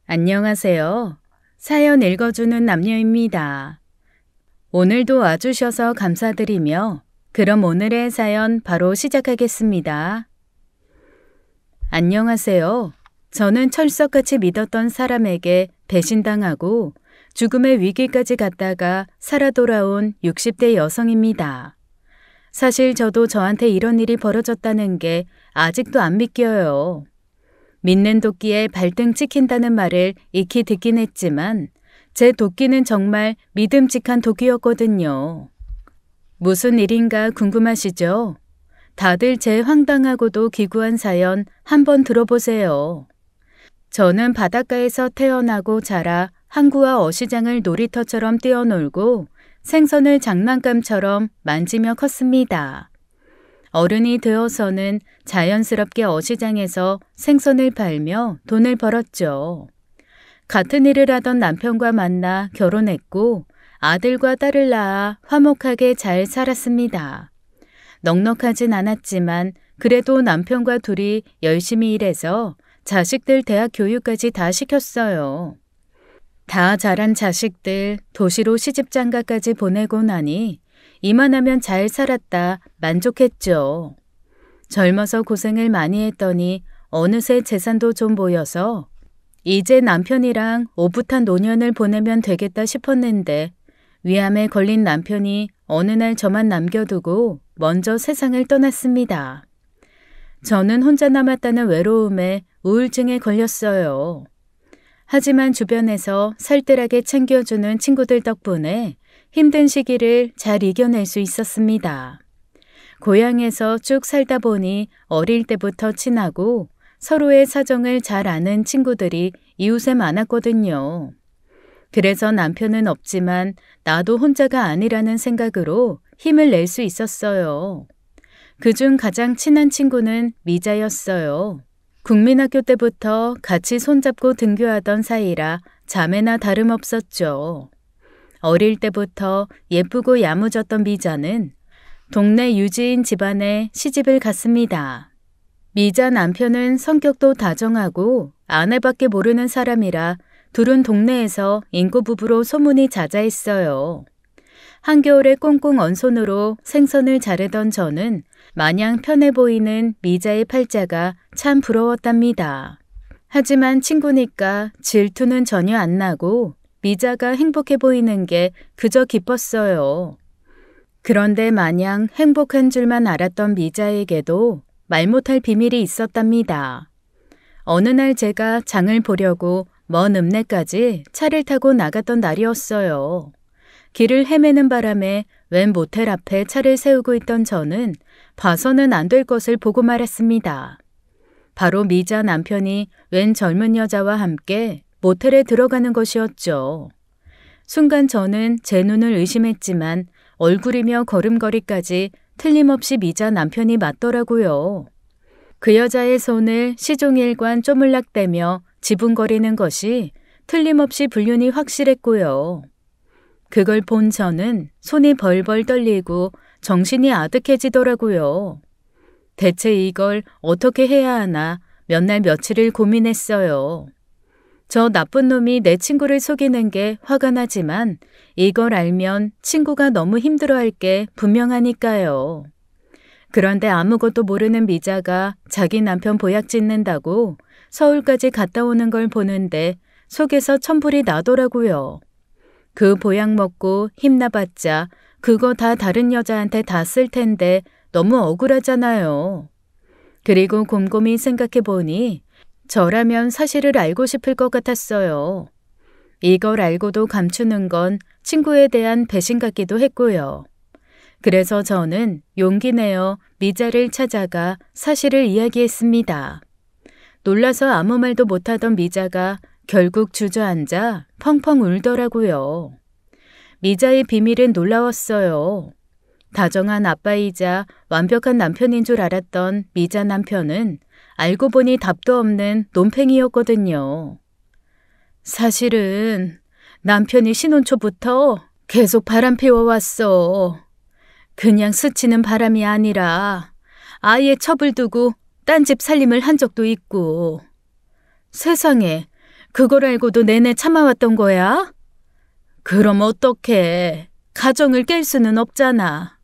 안녕하세요. 사연 읽어주는 남녀입니다. 오늘도 와주셔서 감사드리며 그럼 오늘의 사연 바로 시작하겠습니다. 안녕하세요. 저는 철석같이 믿었던 사람에게 배신당하고 죽음의 위기까지 갔다가 살아 돌아온 60대 여성입니다. 사실 저도 저한테 이런 일이 벌어졌다는 게 아직도 안 믿겨요. 믿는 도끼에 발등 찍힌다는 말을 익히 듣긴 했지만 제 도끼는 정말 믿음직한 도끼였거든요. 무슨 일인가 궁금하시죠? 다들 제 황당하고도 기구한 사연 한번 들어보세요. 저는 바닷가에서 태어나고 자라 항구와 어시장을 놀이터처럼 뛰어놀고 생선을 장난감처럼 만지며 컸습니다. 어른이 되어서는 자연스럽게 어시장에서 생선을 팔며 돈을 벌었죠. 같은 일을 하던 남편과 만나 결혼했고 아들과 딸을 낳아 화목하게 잘 살았습니다. 넉넉하진 않았지만 그래도 남편과 둘이 열심히 일해서 자식들 대학 교육까지 다 시켰어요. 다 자란 자식들 도시로 시집장가까지 보내고 나니 이만하면 잘 살았다 만족했죠. 젊어서 고생을 많이 했더니 어느새 재산도 좀 모여서 이제 남편이랑 오붓한 노년을 보내면 되겠다 싶었는데 위암에 걸린 남편이 어느 날 저만 남겨두고 먼저 세상을 떠났습니다. 저는 혼자 남았다는 외로움에 우울증에 걸렸어요. 하지만 주변에서 살뜰하게 챙겨주는 친구들 덕분에 힘든 시기를 잘 이겨낼 수 있었습니다. 고향에서 쭉 살다 보니 어릴 때부터 친하고 서로의 사정을 잘 아는 친구들이 이웃에 많았거든요. 그래서 남편은 없지만 나도 혼자가 아니라는 생각으로 힘을 낼 수 있었어요. 그중 가장 친한 친구는 미자였어요. 국민학교 때부터 같이 손잡고 등교하던 사이라 자매나 다름없었죠. 어릴 때부터 예쁘고 야무졌던 미자는 동네 유지인 집안에 시집을 갔습니다. 미자 남편은 성격도 다정하고 아내밖에 모르는 사람이라 둘은 동네에서 인고부부로 소문이 자자했어요. 한겨울에 꽁꽁 언손으로 생선을 자르던 저는 마냥 편해 보이는 미자의 팔자가 참 부러웠답니다. 하지만 친구니까 질투는 전혀 안 나고 미자가 행복해 보이는 게 그저 기뻤어요. 그런데 마냥 행복한 줄만 알았던 미자에게도 말 못할 비밀이 있었답니다. 어느 날 제가 장을 보려고 먼 읍내까지 차를 타고 나갔던 날이었어요. 길을 헤매는 바람에 웬 모텔 앞에 차를 세우고 있던 저는 봐서는 안 될 것을 보고 말았습니다. 바로 미자 남편이 웬 젊은 여자와 함께 모텔에 들어가는 것이었죠. 순간 저는 제 눈을 의심했지만 얼굴이며 걸음걸이까지 틀림없이 미자 남편이 맞더라고요. 그 여자의 손을 시종일관 쪼물락대며 지붕거리는 것이 틀림없이 불륜이 확실했고요. 그걸 본 저는 손이 벌벌 떨리고 정신이 아득해지더라고요. 대체 이걸 어떻게 해야 하나 몇 날 며칠을 고민했어요. 저 나쁜 놈이 내 친구를 속이는 게 화가 나지만 이걸 알면 친구가 너무 힘들어할 게 분명하니까요. 그런데 아무것도 모르는 미자가 자기 남편 보약 짓는다고 서울까지 갔다 오는 걸 보는데 속에서 천불이 나더라고요. 그 보약 먹고 힘나봤자 그거 다 다른 여자한테 다 쓸 텐데 너무 억울하잖아요. 그리고 곰곰이 생각해 보니 저라면 사실을 알고 싶을 것 같았어요. 이걸 알고도 감추는 건 친구에 대한 배신 같기도 했고요. 그래서 저는 용기 내어 미자를 찾아가 사실을 이야기했습니다. 놀라서 아무 말도 못하던 미자가 결국 주저앉아 펑펑 울더라고요. 미자의 비밀은 놀라웠어요. 다정한 아빠이자 완벽한 남편인 줄 알았던 미자 남편은 알고 보니 답도 없는 논팽이였거든요. 사실은 남편이 신혼 초부터 계속 바람 피워왔어. 그냥 스치는 바람이 아니라 아예 첩을 두고 딴 집 살림을 한 적도 있고. 세상에, 그걸 알고도 내내 참아왔던 거야? 그럼 어떡해. 가정을 깰 수는 없잖아.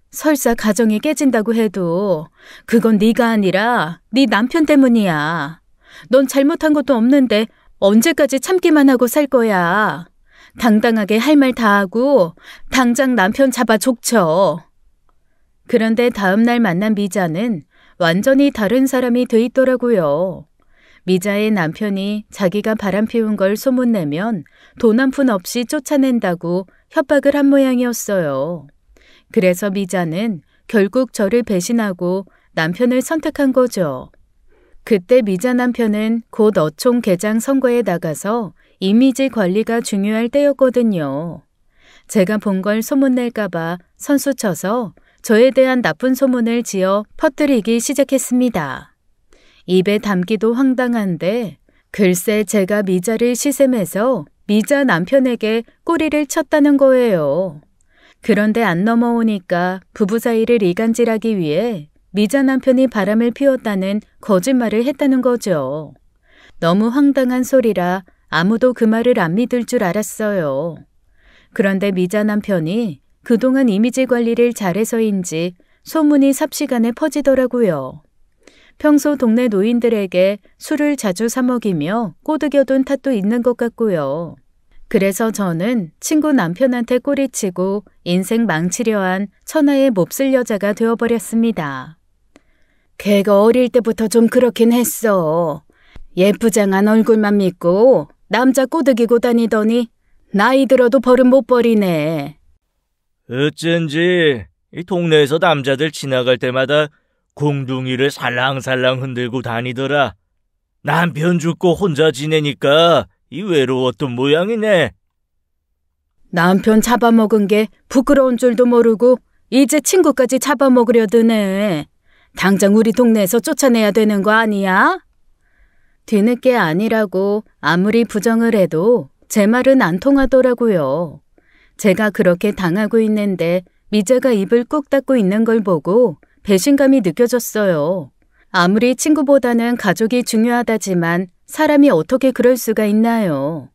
설사 가정이 깨진다고 해도 그건 네가 아니라 네 남편 때문이야. 넌 잘못한 것도 없는데 언제까지 참기만 하고 살 거야. 당당하게 할 말 다 하고 당장 남편 잡아 족쳐. 그런데 다음 날 만난 미자는 완전히 다른 사람이 돼 있더라고요. 미자의 남편이 자기가 바람 피운 걸 소문내면 돈 한 푼 없이 쫓아낸다고 협박을 한 모양이었어요. 그래서 미자는 결국 저를 배신하고 남편을 선택한 거죠. 그때 미자 남편은 곧 어촌 개장 선거에 나가서 이미지 관리가 중요할 때였거든요. 제가 본 걸 소문낼까봐 선수쳐서 저에 대한 나쁜 소문을 지어 퍼뜨리기 시작했습니다. 입에 담기도 황당한데 글쎄 제가 미자를 시샘해서 미자 남편에게 꼬리를 쳤다는 거예요. 그런데 안 넘어오니까 부부 사이를 이간질하기 위해 미자 남편이 바람을 피웠다는 거짓말을 했다는 거죠. 너무 황당한 소리라 아무도 그 말을 안 믿을 줄 알았어요. 그런데 미자 남편이 그동안 이미지 관리를 잘해서인지 소문이 삽시간에 퍼지더라고요. 평소 동네 노인들에게 술을 자주 사 먹이며 꼬드겨둔 탓도 있는 것 같고요. 그래서 저는 친구 남편한테 꼬리치고 인생 망치려 한 천하의 몹쓸 여자가 되어버렸습니다. 걔가 어릴 때부터 좀 그렇긴 했어. 예쁘장한 얼굴만 믿고 남자 꼬드기고 다니더니 나이 들어도 버릇 못 버리네. 어쩐지 이 동네에서 남자들 지나갈 때마다 궁둥이를 살랑살랑 흔들고 다니더라. 남편 죽고 혼자 지내니까 이 외로웠던 모양이네. 남편 잡아먹은 게 부끄러운 줄도 모르고 이제 친구까지 잡아먹으려 드네. 당장 우리 동네에서 쫓아내야 되는 거 아니야? 뒤늦게 아니라고 아무리 부정을 해도 제 말은 안 통하더라고요. 제가 그렇게 당하고 있는데 미자가 입을 꾹 닫고 있는 걸 보고 배신감이 느껴졌어요. 아무리 친구보다는 가족이 중요하다지만 사람이 어떻게 그럴 수가 있나요?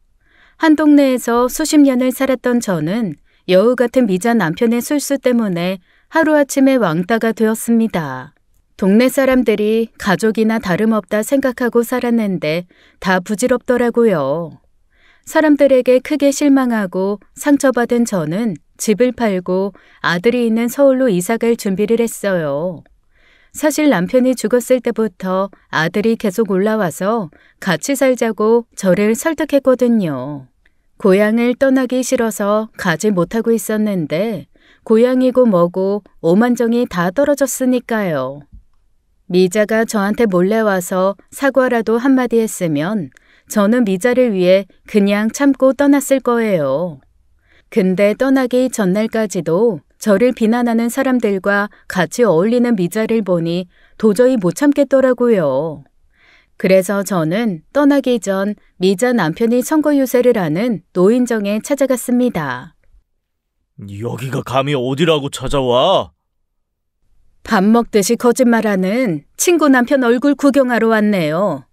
한 동네에서 수십 년을 살았던 저는 여우 같은 미자 남편의 술수 때문에 하루아침에 왕따가 되었습니다. 동네 사람들이 가족이나 다름없다 생각하고 살았는데 다 부질없더라고요. 사람들에게 크게 실망하고 상처받은 저는 집을 팔고 아들이 있는 서울로 이사갈 준비를 했어요. 사실 남편이 죽었을 때부터 아들이 계속 올라와서 같이 살자고 저를 설득했거든요. 고향을 떠나기 싫어서 가지 못하고 있었는데 고향이고 뭐고 오만정이 다 떨어졌으니까요. 미자가 저한테 몰래 와서 사과라도 한마디 했으면 저는 미자를 위해 그냥 참고 떠났을 거예요. 근데 떠나기 전날까지도 저를 비난하는 사람들과 같이 어울리는 미자를 보니 도저히 못 참겠더라고요. 그래서 저는 떠나기 전 미자 남편이 선거 유세를 하는 노인정에 찾아갔습니다. 여기가 감히 어디라고 찾아와? 밥 먹듯이 거짓말하는 친구 남편 얼굴 구경하러 왔네요.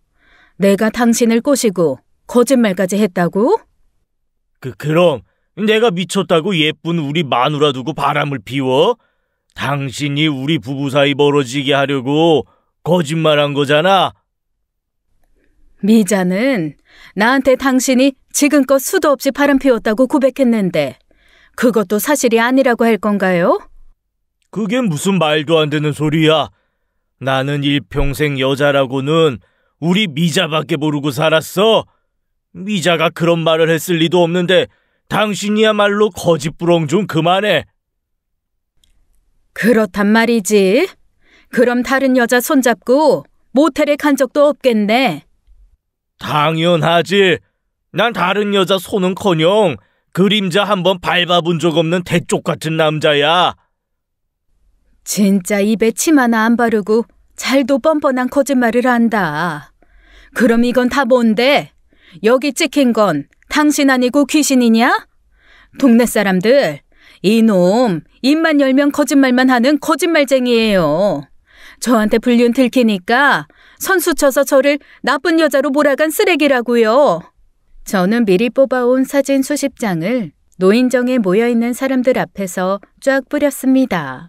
내가 당신을 꼬시고 거짓말까지 했다고? 그럼 내가 미쳤다고 예쁜 우리 마누라 두고 바람을 피워? 당신이 우리 부부 사이 멀어지게 하려고 거짓말한 거잖아. 미자는 나한테 당신이 지금껏 수도 없이 바람 피웠다고 고백했는데 그것도 사실이 아니라고 할 건가요? 그게 무슨 말도 안 되는 소리야. 나는 일평생 여자라고는 우리 미자밖에 모르고 살았어. 미자가 그런 말을 했을 리도 없는데 당신이야말로 거짓부렁 좀 그만해. 그렇단 말이지. 그럼 다른 여자 손잡고 모텔에 간 적도 없겠네. 당연하지. 난 다른 여자 손은커녕 그림자 한번 밟아본 적 없는 대쪽 같은 남자야. 진짜 입에 침 하나 안 바르고 잘도 뻔뻔한 거짓말을 한다. 그럼 이건 다 뭔데? 여기 찍힌 건 당신 아니고 귀신이냐? 동네 사람들, 이놈 입만 열면 거짓말만 하는 거짓말쟁이에요. 저한테 불륜 들키니까 선수 쳐서 저를 나쁜 여자로 몰아간 쓰레기라고요. 저는 미리 뽑아온 사진 수십 장을 노인정에 모여있는 사람들 앞에서 쫙 뿌렸습니다.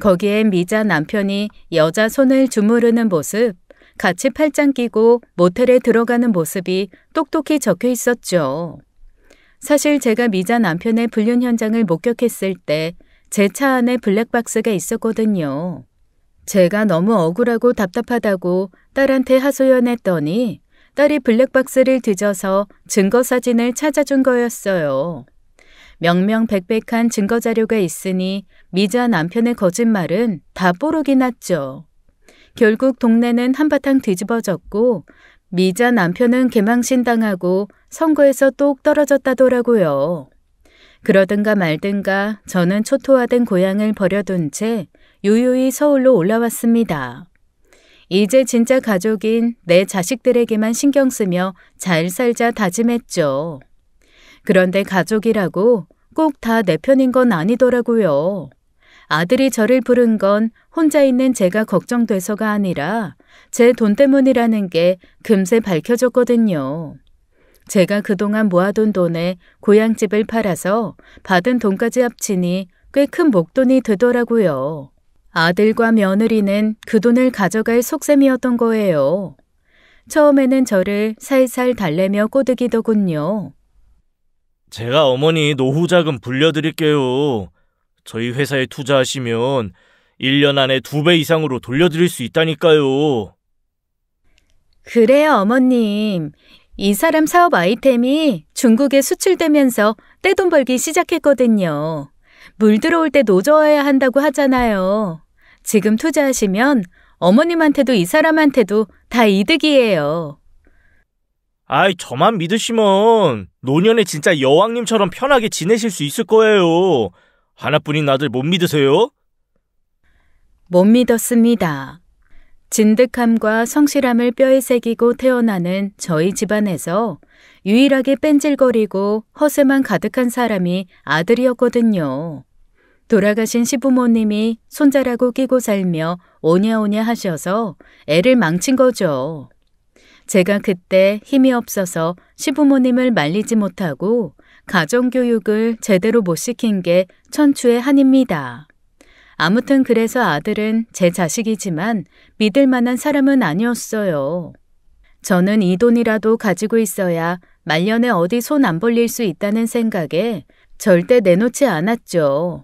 거기에 미자 남편이 여자 손을 주무르는 모습, 같이 팔짱 끼고 모텔에 들어가는 모습이 똑똑히 적혀 있었죠. 사실 제가 미자 남편의 불륜 현장을 목격했을 때 제 차 안에 블랙박스가 있었거든요. 제가 너무 억울하고 답답하다고 딸한테 하소연했더니 딸이 블랙박스를 뒤져서 증거사진을 찾아준 거였어요. 명명백백한 증거자료가 있으니 미자 남편의 거짓말은 다 뽀록이 났죠. 결국 동네는 한바탕 뒤집어졌고 미자 남편은 개망신당하고 선거에서 똑 떨어졌다더라고요. 그러든가 말든가 저는 초토화된 고향을 버려둔 채 유유히 서울로 올라왔습니다. 이제 진짜 가족인 내 자식들에게만 신경 쓰며 잘 살자 다짐했죠. 그런데 가족이라고 꼭 다 내 편인 건 아니더라고요. 아들이 저를 부른 건 혼자 있는 제가 걱정돼서가 아니라 제 돈 때문이라는 게 금세 밝혀졌거든요. 제가 그동안 모아둔 돈에 고향집을 팔아서 받은 돈까지 합치니 꽤 큰 목돈이 되더라고요. 아들과 며느리는 그 돈을 가져갈 속셈이었던 거예요. 처음에는 저를 살살 달래며 꼬드기더군요. 제가 어머니 노후자금 불려드릴게요. 저희 회사에 투자하시면 1년 안에 2배 이상으로 돌려드릴 수 있다니까요. 그래요, 어머님. 이 사람 사업 아이템이 중국에 수출되면서 떼돈 벌기 시작했거든요. 물 들어올 때 노져야 한다고 하잖아요. 지금 투자하시면 어머님한테도 이 사람한테도 다 이득이에요. 아이, 저만 믿으시면 노년에 진짜 여왕님처럼 편하게 지내실 수 있을 거예요. 하나뿐인 아들 못 믿으세요? 못 믿었습니다. 진득함과 성실함을 뼈에 새기고 태어나는 저희 집안에서 유일하게 뺀질거리고 허세만 가득한 사람이 아들이었거든요. 돌아가신 시부모님이 손자라고 끼고 살며 오냐오냐 하셔서 애를 망친 거죠. 제가 그때 힘이 없어서 시부모님을 말리지 못하고 가정교육을 제대로 못 시킨 게 천추의 한입니다. 아무튼 그래서 아들은 제 자식이지만 믿을 만한 사람은 아니었어요. 저는 이 돈이라도 가지고 있어야 말년에 어디 손 안 벌릴 수 있다는 생각에 절대 내놓지 않았죠.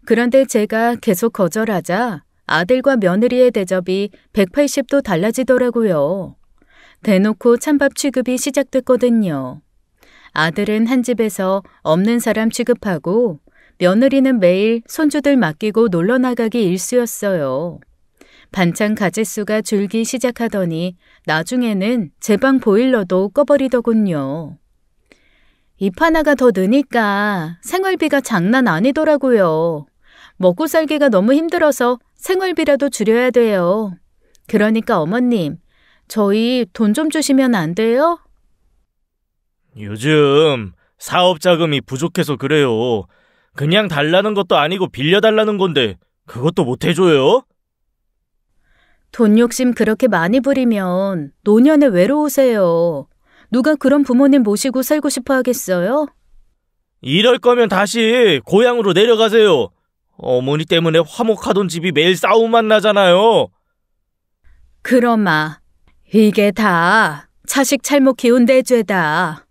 그런데 제가 계속 거절하자 아들과 며느리의 대접이 180도 달라지더라고요. 대놓고 찬밥 취급이 시작됐거든요. 아들은 한 집에서 없는 사람 취급하고 며느리는 매일 손주들 맡기고 놀러 나가기 일쑤였어요. 반찬 가짓수가 줄기 시작하더니 나중에는 제 방 보일러도 꺼버리더군요. 입 하나가 더 느니까 생활비가 장난 아니더라고요. 먹고 살기가 너무 힘들어서 생활비라도 줄여야 돼요. 그러니까 어머님, 저희 돈 좀 주시면 안 돼요? 요즘 사업 자금이 부족해서 그래요. 그냥 달라는 것도 아니고 빌려달라는 건데 그것도 못 해줘요? 돈 욕심 그렇게 많이 부리면 노년에 외로우세요. 누가 그런 부모님 모시고 살고 싶어 하겠어요? 이럴 거면 다시 고향으로 내려가세요. 어머니 때문에 화목하던 집이 매일 싸움만 나잖아요. 그럼아, 이게 다 자식 잘못 키운 내 죄다.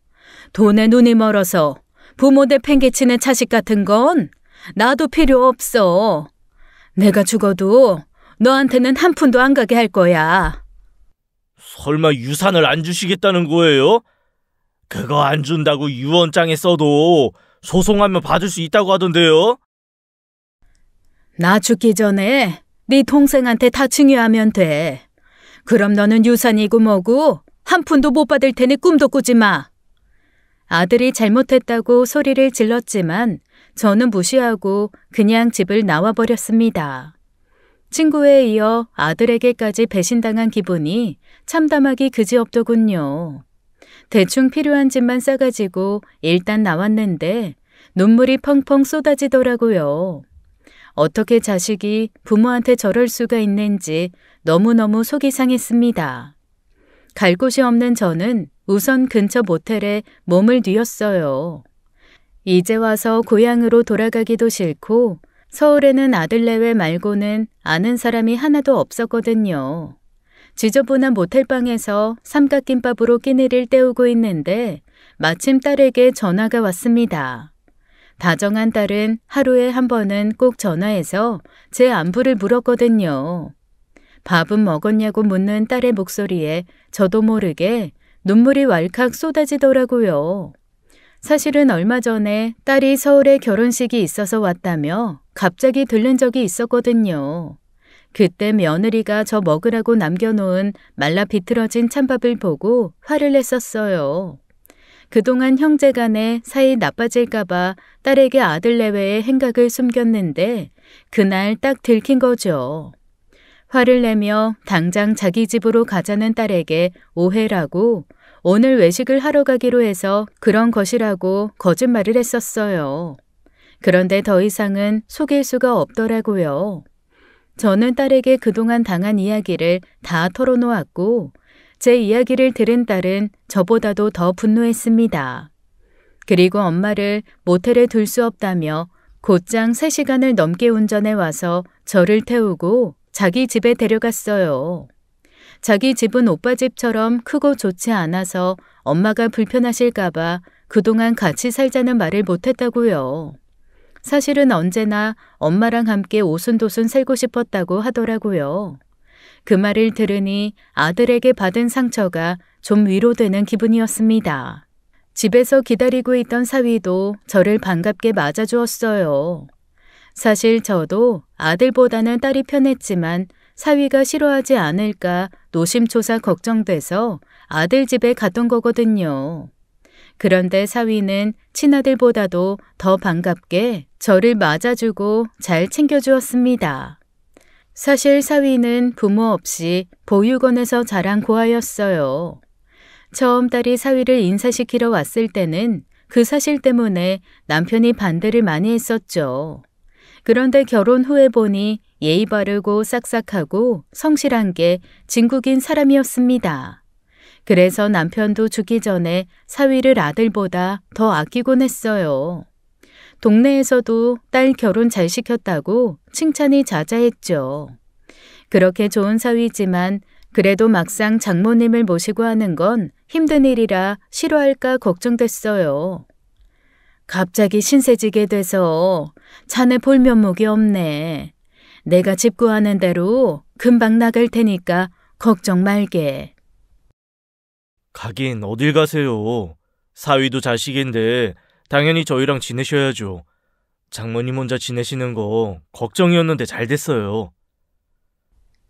돈에 눈이 멀어서 부모 내팽개치는 자식 같은 건 나도 필요 없어. 내가 죽어도 너한테는 한 푼도 안 가게 할 거야. 설마 유산을 안 주시겠다는 거예요? 그거 안 준다고 유언장에 써도 소송하면 받을 수 있다고 하던데요? 나 죽기 전에 네 동생한테 다 증여하면 돼. 그럼 너는 유산이고 뭐고 한 푼도 못 받을 테니 꿈도 꾸지 마. 아들이 잘못했다고 소리를 질렀지만 저는 무시하고 그냥 집을 나와버렸습니다. 친구에 이어 아들에게까지 배신당한 기분이 참담하기 그지없더군요. 대충 필요한 집만 싸가지고 일단 나왔는데 눈물이 펑펑 쏟아지더라고요. 어떻게 자식이 부모한테 저럴 수가 있는지 너무너무 속이 상했습니다. 갈 곳이 없는 저는 우선 근처 모텔에 몸을 뉘었어요. 이제 와서 고향으로 돌아가기도 싫고 서울에는 아들 내외 말고는 아는 사람이 하나도 없었거든요. 지저분한 모텔방에서 삼각김밥으로 끼니를 때우고 있는데 마침 딸에게 전화가 왔습니다. 다정한 딸은 하루에 한 번은 꼭 전화해서 제 안부를 물었거든요. 밥은 먹었냐고 묻는 딸의 목소리에 저도 모르게 눈물이 왈칵 쏟아지더라고요. 사실은 얼마 전에 딸이 서울에 결혼식이 있어서 왔다며 갑자기 들른 적이 있었거든요. 그때 며느리가 저 먹으라고 남겨놓은 말라 비틀어진 찬밥을 보고 화를 냈었어요. 그동안 형제간에 사이 나빠질까봐 딸에게 아들 내외의 행각을 숨겼는데 그날 딱 들킨 거죠. 화를 내며 당장 자기 집으로 가자는 딸에게 오해라고 오늘 외식을 하러 가기로 해서 그런 것이라고 거짓말을 했었어요. 그런데 더 이상은 속일 수가 없더라고요. 저는 딸에게 그동안 당한 이야기를 다 털어놓았고 제 이야기를 들은 딸은 저보다도 더 분노했습니다. 그리고 엄마를 모텔에 둘 수 없다며 곧장 3시간을 넘게 운전해 와서 저를 태우고 자기 집에 데려갔어요. 자기 집은 오빠 집처럼 크고 좋지 않아서 엄마가 불편하실까봐 그동안 같이 살자는 말을 못했다고요. 사실은 언제나 엄마랑 함께 오순도순 살고 싶었다고 하더라고요. 그 말을 들으니 아들에게 받은 상처가 좀 위로되는 기분이었습니다. 집에서 기다리고 있던 사위도 저를 반갑게 맞아주었어요. 사실 저도 아들보다는 딸이 편했지만 사위가 싫어하지 않을까 노심초사 걱정돼서 아들 집에 갔던 거거든요. 그런데 사위는 친아들보다도 더 반갑게 저를 맞아주고 잘 챙겨주었습니다. 사실 사위는 부모 없이 보육원에서 자란 고아였어요. 처음 딸이 사위를 인사시키러 왔을 때는 그 사실 때문에 남편이 반대를 많이 했었죠. 그런데 결혼 후에 보니 예의 바르고 싹싹하고 성실한 게 진국인 사람이었습니다. 그래서 남편도 죽기 전에 사위를 아들보다 더 아끼곤 했어요. 동네에서도 딸 결혼 잘 시켰다고 칭찬이 자자했죠. 그렇게 좋은 사위지만 그래도 막상 장모님을 모시고 하는 건 힘든 일이라 싫어할까 걱정됐어요. 갑자기 신세지게 돼서 자네 볼 면목이 없네. 내가 집 구하는 대로 금방 나갈 테니까 걱정 말게. 가긴 어딜 가세요. 사위도 자식인데 당연히 저희랑 지내셔야죠. 장모님 혼자 지내시는 거 걱정이었는데 잘 됐어요.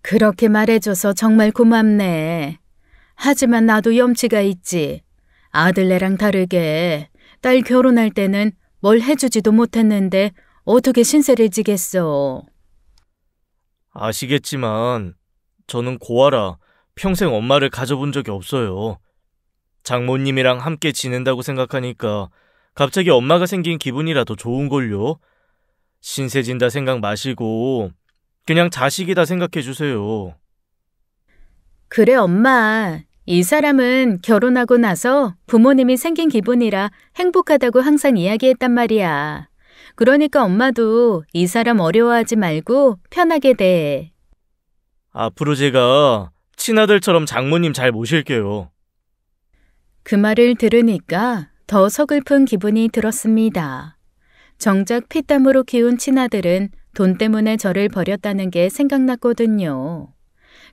그렇게 말해줘서 정말 고맙네. 하지만 나도 염치가 있지. 아들네랑 다르게 딸 결혼할 때는 뭘 해주지도 못했는데 어떻게 신세를 지겠어. 아시겠지만 저는 고아라 평생 엄마를 가져본 적이 없어요. 장모님이랑 함께 지낸다고 생각하니까 갑자기 엄마가 생긴 기분이라도 좋은걸요. 신세진다 생각 마시고 그냥 자식이다 생각해 주세요. 그래 엄마. 이 사람은 결혼하고 나서 부모님이 생긴 기분이라 행복하다고 항상 이야기했단 말이야. 그러니까 엄마도 이 사람 어려워하지 말고 편하게 대. 앞으로 제가 친아들처럼 장모님 잘 모실게요. 그 말을 들으니까 더 서글픈 기분이 들었습니다. 정작 피땀으로 키운 친아들은 돈 때문에 저를 버렸다는 게 생각났거든요.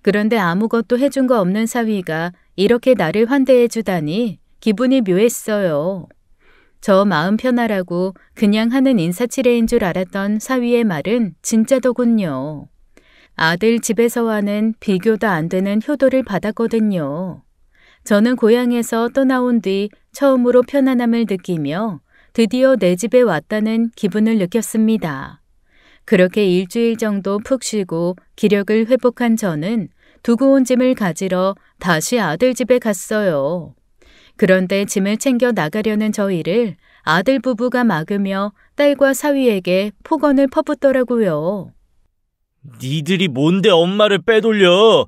그런데 아무것도 해준 거 없는 사위가 이렇게 나를 환대해 주다니 기분이 묘했어요. 저 마음 편하라고 그냥 하는 인사치레인 줄 알았던 사위의 말은 진짜더군요. 아들 집에서와는 비교도 안 되는 효도를 받았거든요. 저는 고향에서 떠나온 뒤 처음으로 편안함을 느끼며 드디어 내 집에 왔다는 기분을 느꼈습니다. 그렇게 일주일 정도 푹 쉬고 기력을 회복한 저는 두고 온 짐을 가지러 다시 아들 집에 갔어요. 그런데 짐을 챙겨 나가려는 저희를 아들 부부가 막으며 딸과 사위에게 폭언을 퍼붓더라고요. 니들이 뭔데 엄마를 빼돌려?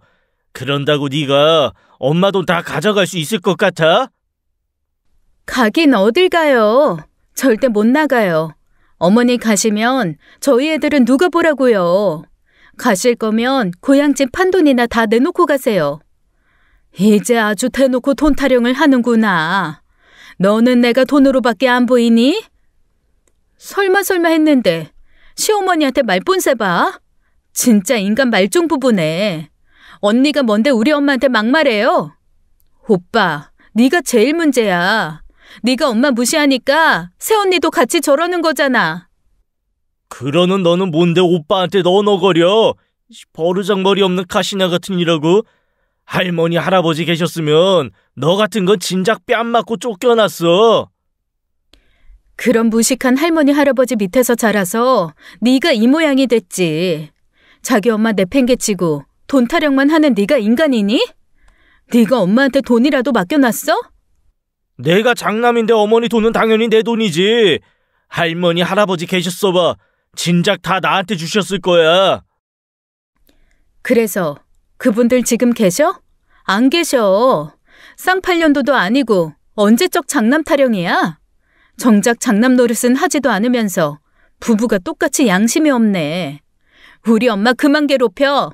그런다고 네가 엄마 돈 다 가져갈 수 있을 것 같아? 가긴 어딜 가요. 절대 못 나가요. 어머니 가시면 저희 애들은 누가 보라고요. 가실 거면 고향집 판돈이나 다 내놓고 가세요. 이제 아주 대놓고 돈 타령을 하는구나. 너는 내가 돈으로밖에 안 보이니? 설마 했는데 시어머니한테 말본새 봐. 진짜 인간 말종 부부네. 언니가 뭔데 우리 엄마한테 막말해요? 오빠, 네가 제일 문제야. 네가 엄마 무시하니까 새언니도 같이 저러는 거잖아. 그러는 너는 뭔데 오빠한테 너너거려? 버르장머리 없는 가시나 같은 이라고? 할머니 할아버지 계셨으면 너 같은 건 진작 뺨 맞고 쫓겨났어. 그런 무식한 할머니 할아버지 밑에서 자라서 네가 이 모양이 됐지. 자기 엄마 내팽개치고 돈 타령만 하는 네가 인간이니? 네가 엄마한테 돈이라도 맡겨놨어? 내가 장남인데 어머니 돈은 당연히 내 돈이지. 할머니 할아버지 계셨어봐. 진작 다 나한테 주셨을 거야. 그래서 그분들 지금 계셔? 안 계셔. 쌍팔년도도 아니고 언제적 장남 타령이야? 정작 장남 노릇은 하지도 않으면서 부부가 똑같이 양심이 없네. 우리 엄마 그만 괴롭혀.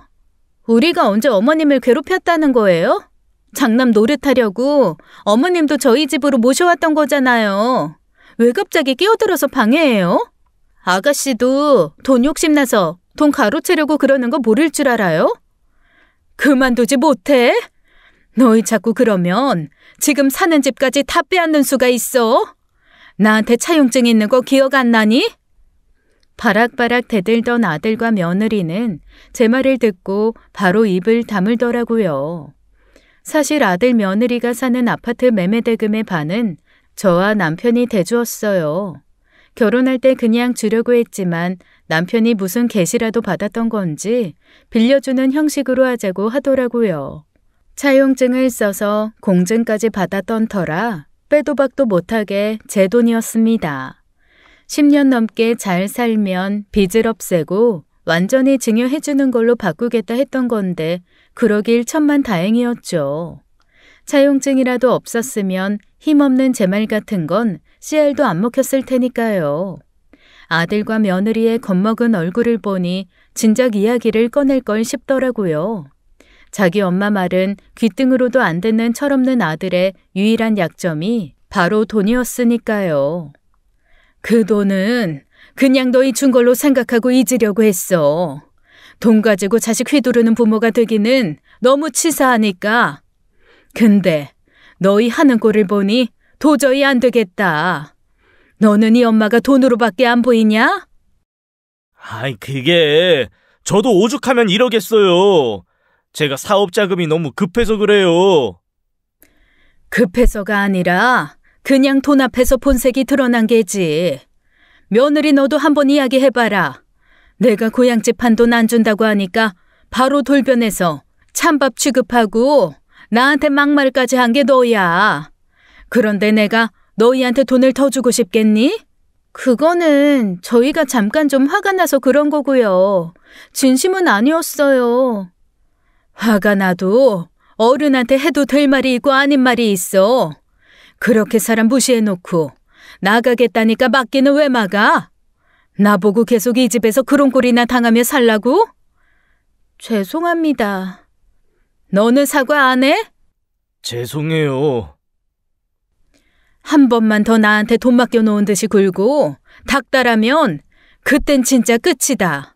우리가 언제 어머님을 괴롭혔다는 거예요? 장남 노릇하려고 어머님도 저희 집으로 모셔왔던 거잖아요. 왜 갑자기 끼어들어서 방해해요? 아가씨도 돈 욕심나서 돈 가로채려고 그러는 거 모를 줄 알아요? 그만두지 못해? 너희 자꾸 그러면 지금 사는 집까지 다 빼앗는 수가 있어. 나한테 차용증 있는 거 기억 안 나니? 바락바락 대들던 아들과 며느리는 제 말을 듣고 바로 입을 다물더라고요. 사실 아들 며느리가 사는 아파트 매매 대금의 반은 저와 남편이 대주었어요. 결혼할 때 그냥 주려고 했지만 남편이 무슨 계시라도 받았던 건지 빌려주는 형식으로 하자고 하더라고요. 차용증을 써서 공증까지 받았던 터라 빼도 박도 못하게 제 돈이었습니다. 10년 넘게 잘 살면 빚을 없애고 완전히 증여해주는 걸로 바꾸겠다 했던 건데 그러길 천만다행이었죠. 차용증이라도 없었으면 힘없는 제 말 같은 건 씨알도 안 먹혔을 테니까요. 아들과 며느리의 겁먹은 얼굴을 보니 진작 이야기를 꺼낼 걸 싶더라고요. 자기 엄마 말은 귀등으로도 안 듣는 철없는 아들의 유일한 약점이 바로 돈이었으니까요. 그 돈은 그냥 너희 준 걸로 생각하고 잊으려고 했어. 돈 가지고 자식 휘두르는 부모가 되기는 너무 치사하니까. 근데 너희 하는 꼴을 보니 도저히 안 되겠다. 너는 이 엄마가 돈으로밖에 안 보이냐? 아이, 그게 저도 오죽하면 이러겠어요. 제가 사업 자금이 너무 급해서 그래요. 급해서가 아니라 그냥 돈 앞에서 본색이 드러난 게지. 며느리 너도 한번 이야기해봐라. 내가 고향집 한 돈 안 준다고 하니까 바로 돌변해서 찬밥 취급하고 나한테 막말까지 한 게 너야. 그런데 내가 너희한테 돈을 더 주고 싶겠니? 그거는 저희가 잠깐 좀 화가 나서 그런 거고요. 진심은 아니었어요. 화가 나도 어른한테 해도 될 말이 있고 아닌 말이 있어. 그렇게 사람 무시해놓고 나가겠다니까 막기는 왜 막아? 나보고 계속 이 집에서 그런 꼴이나 당하며 살라고? 죄송합니다. 너는 사과 안 해? 죄송해요. 한 번만 더 나한테 돈 맡겨놓은 듯이 굴고 닥달하면 그땐 진짜 끝이다.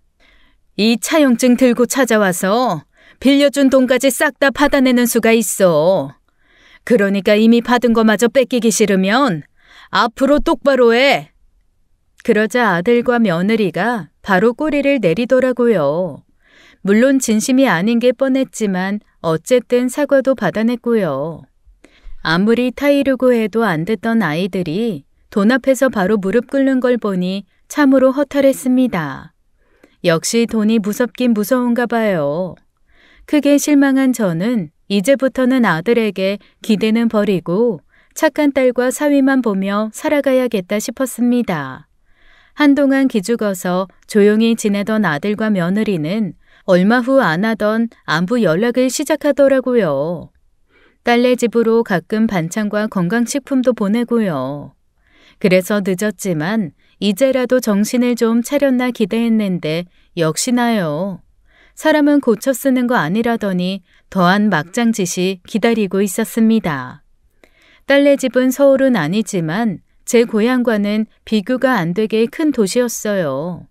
이 차용증 들고 찾아와서 빌려준 돈까지 싹 다 받아내는 수가 있어. 그러니까 이미 받은 거마저 뺏기기 싫으면 앞으로 똑바로 해. 그러자 아들과 며느리가 바로 꼬리를 내리더라고요. 물론 진심이 아닌 게 뻔했지만 어쨌든 사과도 받아냈고요. 아무리 타이르고 해도 안 듣던 아이들이 돈 앞에서 바로 무릎 꿇는 걸 보니 참으로 허탈했습니다. 역시 돈이 무섭긴 무서운가 봐요. 크게 실망한 저는 이제부터는 아들에게 기대는 버리고 착한 딸과 사위만 보며 살아가야겠다 싶었습니다. 한동안 기죽어서 조용히 지내던 아들과 며느리는 얼마 후 안 하던 안부 연락을 시작하더라고요. 딸네 집으로 가끔 반찬과 건강식품도 보내고요. 그래서 늦었지만 이제라도 정신을 좀 차렸나 기대했는데 역시나요. 사람은 고쳐 쓰는 거 아니라더니 더한 막장짓이 기다리고 있었습니다. 딸네 집은 서울은 아니지만 제 고향과는 비교가 안 되게 큰 도시였어요.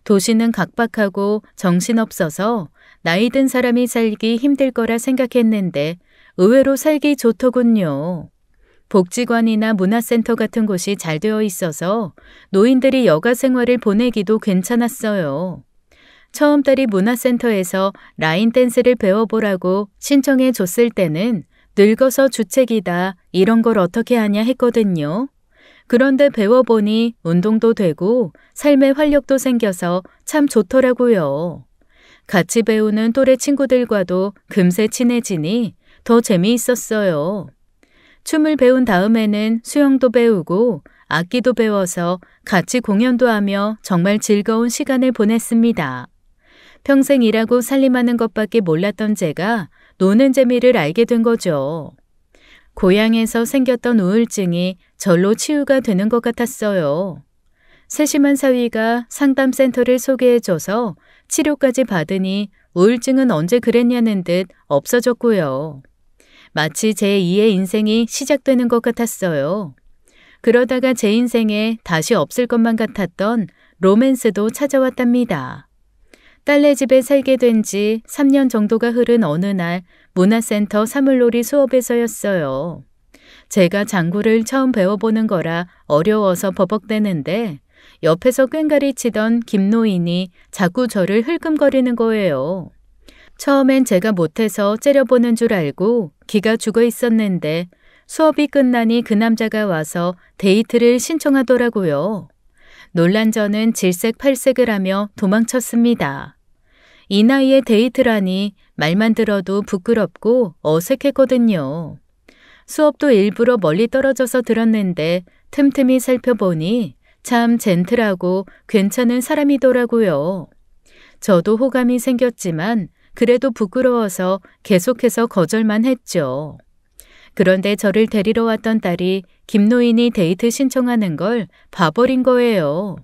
도시는 각박하고 정신없어서 나이 든 사람이 살기 힘들 거라 생각했는데 의외로 살기 좋더군요. 복지관이나 문화센터 같은 곳이 잘 되어 있어서 노인들이 여가 생활을 보내기도 괜찮았어요. 처음 딸이 문화센터에서 라인 댄스를 배워보라고 신청해 줬을 때는 늙어서 주책이다 이런 걸 어떻게 하냐 했거든요. 그런데 배워보니 운동도 되고 삶의 활력도 생겨서 참 좋더라고요. 같이 배우는 또래 친구들과도 금세 친해지니 더 재미있었어요. 춤을 배운 다음에는 수영도 배우고 악기도 배워서 같이 공연도 하며 정말 즐거운 시간을 보냈습니다. 평생 일하고 살림하는 것밖에 몰랐던 제가 노는 재미를 알게 된 거죠. 고향에서 생겼던 우울증이 절로 치유가 되는 것 같았어요. 세심한 사위가 상담센터를 소개해줘서 치료까지 받으니 우울증은 언제 그랬냐는 듯 없어졌고요. 마치 제2의 인생이 시작되는 것 같았어요. 그러다가 제 인생에 다시 없을 것만 같았던 로맨스도 찾아왔답니다. 딸네 집에 살게 된 지 3년 정도가 흐른 어느 날 문화센터 사물놀이 수업에서였어요. 제가 장구를 처음 배워보는 거라 어려워서 버벅대는데 옆에서 꽹가리 치던 김노인이 자꾸 저를 흘끔거리는 거예요. 처음엔 제가 못해서 째려보는 줄 알고 기가 죽어 있었는데 수업이 끝나니 그 남자가 와서 데이트를 신청하더라고요. 놀란 저는 질색팔색을 하며 도망쳤습니다. 이 나이에 데이트라니 말만 들어도 부끄럽고 어색했거든요. 수업도 일부러 멀리 떨어져서 들었는데 틈틈이 살펴보니 참 젠틀하고 괜찮은 사람이더라고요. 저도 호감이 생겼지만 그래도 부끄러워서 계속해서 거절만 했죠. 그런데 저를 데리러 왔던 딸이 김노인이 데이트 신청하는 걸 봐버린 거예요.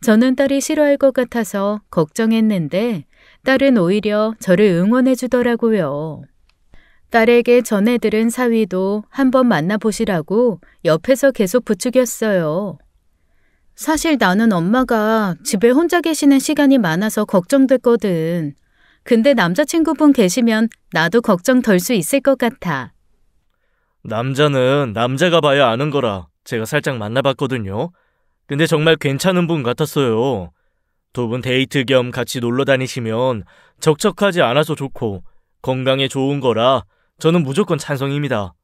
저는 딸이 싫어할 것 같아서 걱정했는데 딸은 오히려 저를 응원해 주더라고요. 딸에게 전해들은 사위도 한번 만나보시라고 옆에서 계속 부추겼어요. 사실 나는 엄마가 집에 혼자 계시는 시간이 많아서 걱정됐거든. 근데 남자친구분 계시면 나도 걱정 덜 수 있을 것 같아. 남자는 남자가 봐야 아는 거라 제가 살짝 만나봤거든요. 근데 정말 괜찮은 분 같았어요. 두 분 데이트 겸 같이 놀러 다니시면 적적하지 않아서 좋고 건강에 좋은 거라 저는 무조건 찬성입니다.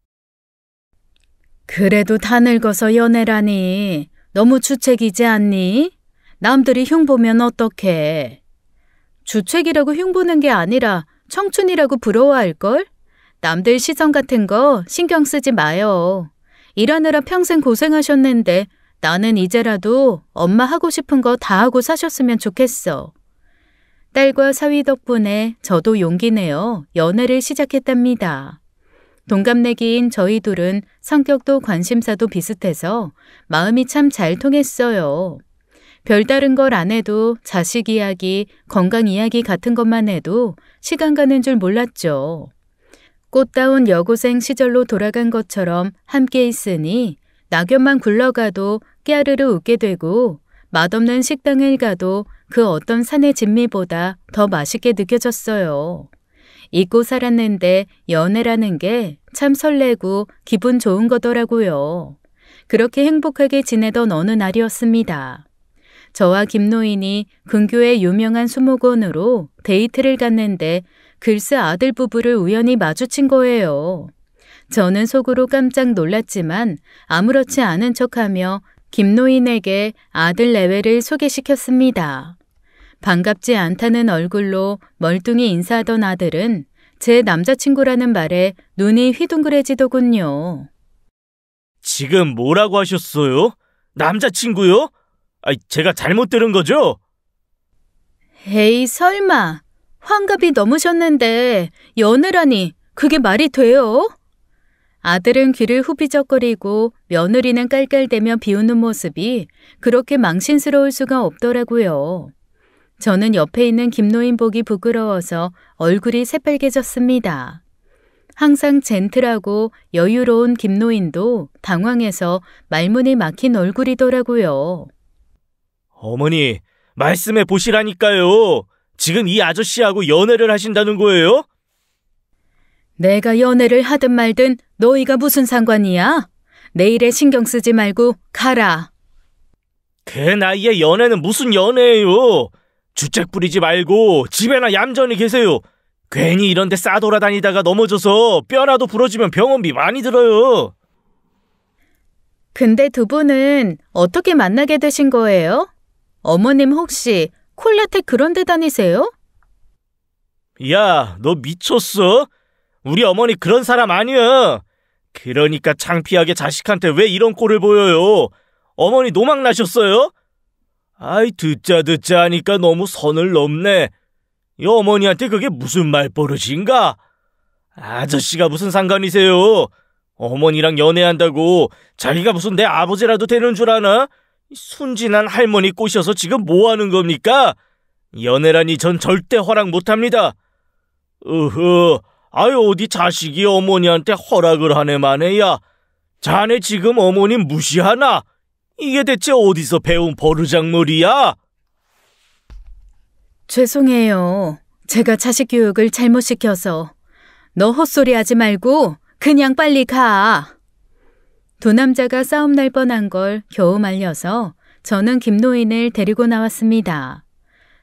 그래도 다 늙어서 연애라니 너무 주책이지 않니? 남들이 흉보면 어떡해. 주책이라고 흉보는 게 아니라 청춘이라고 부러워할걸? 남들 시선 같은 거 신경 쓰지 마요. 일하느라 평생 고생하셨는데 나는 이제라도 엄마 하고 싶은 거 다 하고 사셨으면 좋겠어. 딸과 사위 덕분에 저도 용기 내어 연애를 시작했답니다. 동갑내기인 저희 둘은 성격도 관심사도 비슷해서 마음이 참 잘 통했어요. 별다른 걸 안 해도 자식 이야기, 건강 이야기 같은 것만 해도 시간 가는 줄 몰랐죠. 꽃다운 여고생 시절로 돌아간 것처럼 함께 있으니 낙엽만 굴러가도 깨아르르 웃게 되고 맛없는 식당을 가도 그 어떤 산의 진미보다 더 맛있게 느껴졌어요. 잊고 살았는데 연애라는 게 참 설레고 기분 좋은 거더라고요. 그렇게 행복하게 지내던 어느 날이었습니다. 저와 김노인이 근교의 유명한 수목원으로 데이트를 갔는데 글쎄 아들 부부를 우연히 마주친 거예요. 저는 속으로 깜짝 놀랐지만 아무렇지 않은 척하며 김노인에게 아들 내외를 소개시켰습니다. 반갑지 않다는 얼굴로 멀뚱히 인사하던 아들은 제 남자친구라는 말에 눈이 휘둥그레지더군요. 지금 뭐라고 하셨어요? 남자친구요? 제가 잘못 들은 거죠? 에이, 설마. 환갑이 넘으셨는데 연애라니 그게 말이 돼요? 아들은 귀를 후비적거리고 며느리는 깔깔대며 비웃는 모습이 그렇게 망신스러울 수가 없더라고요. 저는 옆에 있는 김노인 보기 부끄러워서 얼굴이 새빨개졌습니다. 항상 젠틀하고 여유로운 김노인도 당황해서 말문이 막힌 얼굴이더라고요. 어머니, 말씀해 보시라니까요. 지금 이 아저씨하고 연애를 하신다는 거예요? 내가 연애를 하든 말든 너희가 무슨 상관이야? 내 일에 신경 쓰지 말고 가라. 그 나이에 연애는 무슨 연애예요? 주책 부리지 말고 집에나 얌전히 계세요. 괜히 이런 데 싸돌아다니다가 넘어져서 뼈라도 부러지면 병원비 많이 들어요. 근데 두 분은 어떻게 만나게 되신 거예요? 어머님 혹시 콜라텍 그런 데 다니세요? 야, 너 미쳤어? 우리 어머니 그런 사람 아니야. 그러니까 창피하게 자식한테 왜 이런 꼴을 보여요? 어머니 노망 나셨어요? 듣자 하니까 너무 선을 넘네. 이 어머니한테 그게 무슨 말버릇인가? 아저씨가 무슨 상관이세요? 어머니랑 연애한다고 자기가 무슨 내 아버지라도 되는 줄 아나? 순진한 할머니 꼬셔서 지금 뭐 하는 겁니까? 연애라니 전 절대 허락 못합니다. 어디 자식이 어머니한테 허락을 하네만 야. 자네 지금 어머니 무시하나? 이게 대체 어디서 배운 버르장머리야? 죄송해요. 제가 자식 교육을 잘못 시켜서. 너 헛소리 하지 말고 그냥 빨리 가. 두 남자가 싸움 날 뻔한 걸 겨우 말려서 저는 김노인을 데리고 나왔습니다.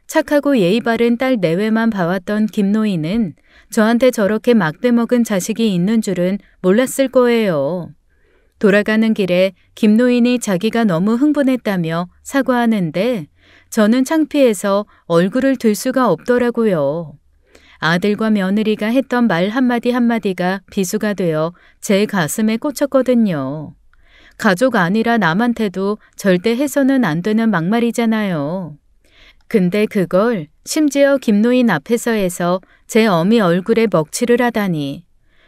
착하고 예의 바른 딸 내외만 봐왔던 김노인은 저한테 저렇게 막대먹은 자식이 있는 줄은 몰랐을 거예요. 돌아가는 길에 김노인이 자기가 너무 흥분했다며 사과하는데 저는 창피해서 얼굴을 들 수가 없더라고요. 아들과 며느리가 했던 말 한마디 한마디가 비수가 되어 제 가슴에 꽂혔거든요. 가족 아니라 남한테도 절대 해서는 안 되는 막말이잖아요. 근데 그걸 심지어 김노인 앞에서 해서 제 어미 얼굴에 먹칠을 하다니.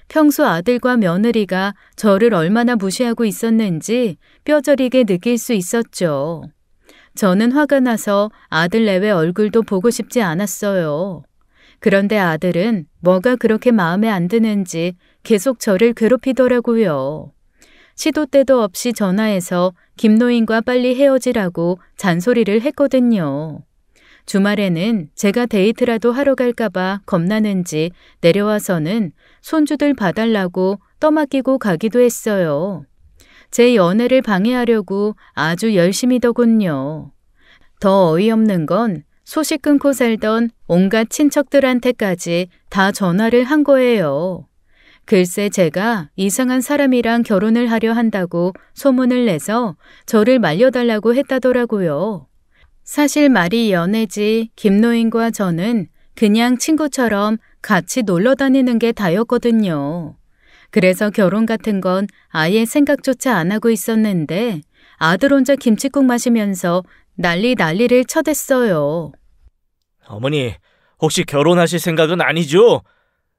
평소 아들과 며느리가 저를 얼마나 무시하고 있었는지 뼈저리게 느낄 수 있었죠. 저는 화가 나서 아들 내외 얼굴도 보고 싶지 않았어요. 그런데 아들은 뭐가 그렇게 마음에 안 드는지 계속 저를 괴롭히더라고요. 시도 때도 없이 전화해서 김노인과 빨리 헤어지라고 잔소리를 했거든요. 주말에는 제가 데이트라도 하러 갈까봐 겁나는지 내려와서는 손주들 봐달라고 떠맡기고 가기도 했어요. 제 연애를 방해하려고 아주 열심히더군요. 더 어이없는 건 소식 끊고 살던 온갖 친척들한테까지 다 전화를 한 거예요. 글쎄 제가 이상한 사람이랑 결혼을 하려 한다고 소문을 내서 저를 말려달라고 했다더라고요. 사실 말이 연애지 김노인과 저는 그냥 친구처럼 같이 놀러 다니는 게 다였거든요. 그래서 결혼 같은 건 아예 생각조차 안 하고 있었는데 아들 혼자 김칫국 마시면서 난리를 쳐댔어요. 어머니, 혹시 결혼하실 생각은 아니죠?